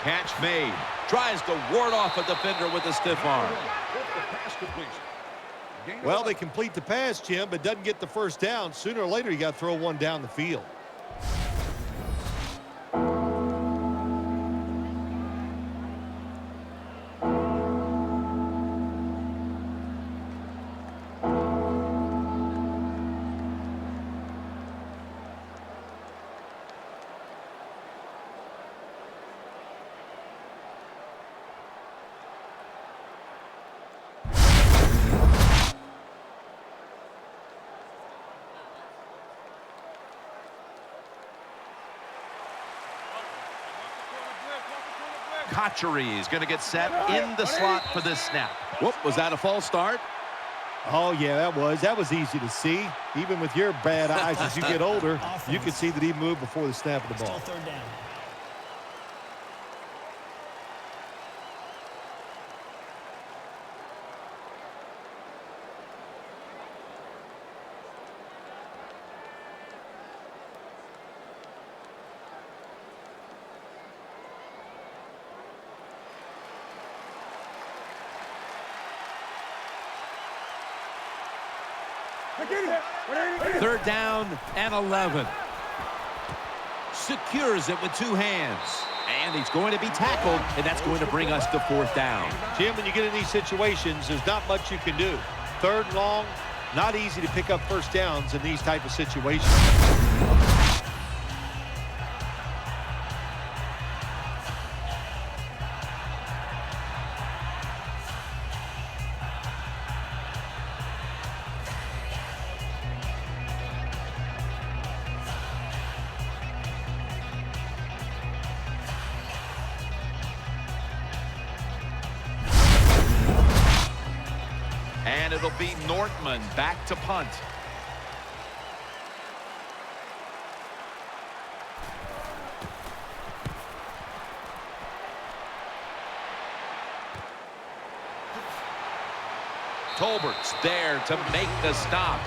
Catch made. Tries to ward off a defender with a stiff arm. Well, they complete the pass, Jim, but doesn't get the first down. Sooner or later, you got to throw one down the field. Kotchery is going to get set in the slot for this snap. Whoop, was that a false start? Oh, yeah, that was easy to see. Even with your bad eyes as you get older, you can see that he moved before the snap of the ball. Still 3rd down. Third down and 11. Secures it with two hands. And he's going to be tackled, and that's going to bring us to fourth down. Jim, when you get in these situations, there's not much you can do. Third and long, not easy to pick up first downs in these type of situations. And it'll be Nortman back to punt. Tolbert's there to make the stop.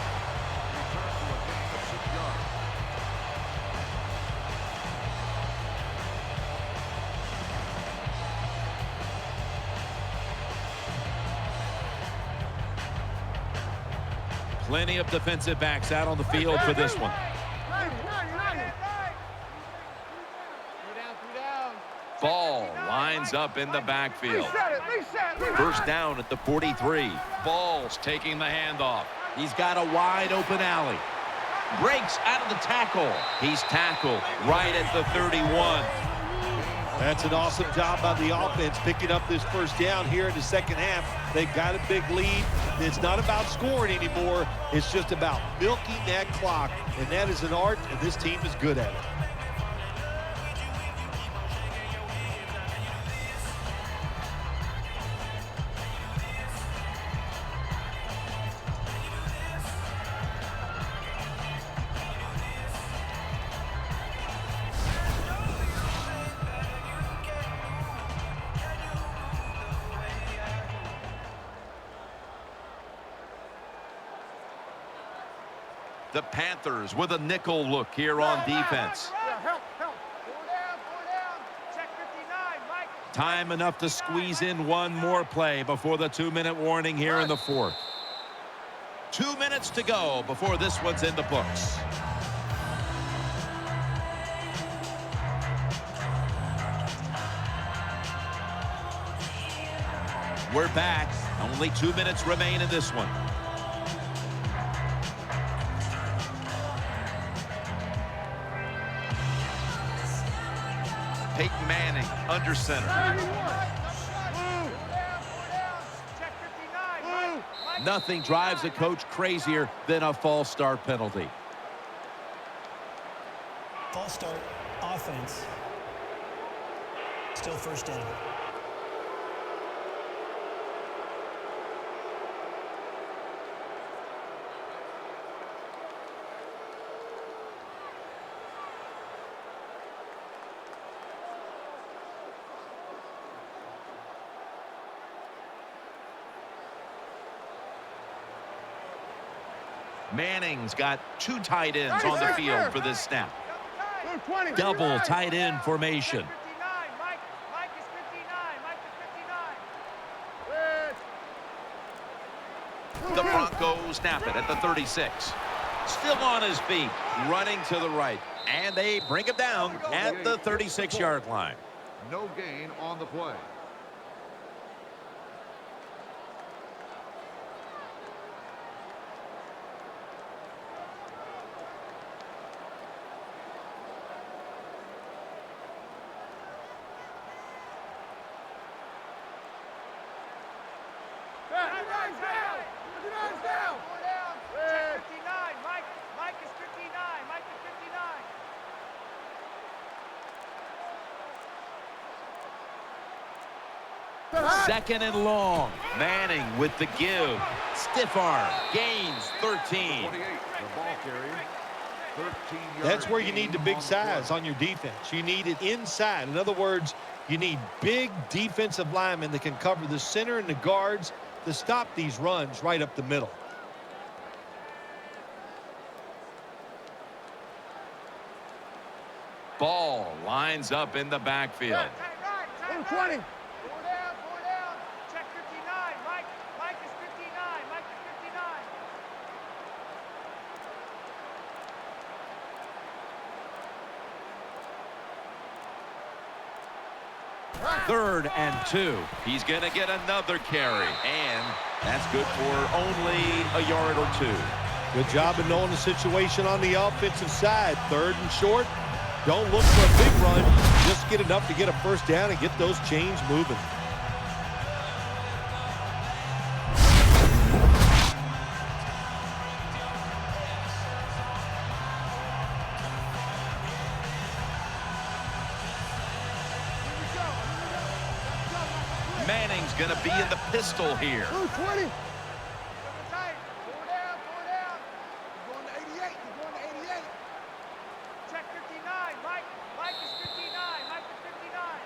Plenty of defensive backs out on the field for this one. Ball lines up in the backfield. First down at the 43. Ball's taking the handoff. He's got a wide open alley. Breaks out of the tackle. He's tackled right at the 31. That's an awesome job by the offense picking up this first down here in the second half. They've got a big lead. It's not about scoring anymore. It's just about milking that clock, and that is an art, and this team is good at it. The Panthers with a nickel look here on defense. Time enough to squeeze in one more play before the 2-minute warning here in the fourth. 2 minutes to go before this one's in the books. We're back. Only 2 minutes remain in this one. Peyton Manning under center. Nothing drives a coach crazier than a false start penalty. False start, offense. Still first down. Manning's got two tight ends on the field for this snap. Double tight end formation. The Broncos snap it at the 36. Still on his feet, running to the right. And they bring him down at the 36-yard line. No gain on the play. Second and long. Manning with the give. Stiff arm. Gains 13. 28, the ball carrier. 13 That's where you need the big size on your defense. You need it inside. In other words, you need big defensive linemen that can cover the center and the guards to stop these runs right up the middle. Ball lines up in the backfield. 20. Check 59. Mike is 59. Mike is 3rd and 2. He's going to get another carry, and that's good for only a yard or 2. Good job of knowing the situation on the offensive side. 3rd and short. Don't look for a big run. Just get enough to get a first down and get those chains moving. Manning's going to be in the pistol here. 20. Four down. You're going to 88. You're going to 88. Check 59. Mike is 59. Mike is 59.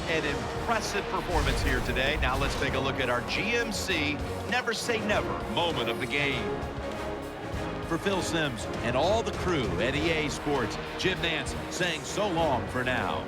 An impressive performance here today. Now let's take a look at our GMC Never Say Never moment of the game. For Phil Simms and all the crew at EA Sports, Jim Nance saying so long for now.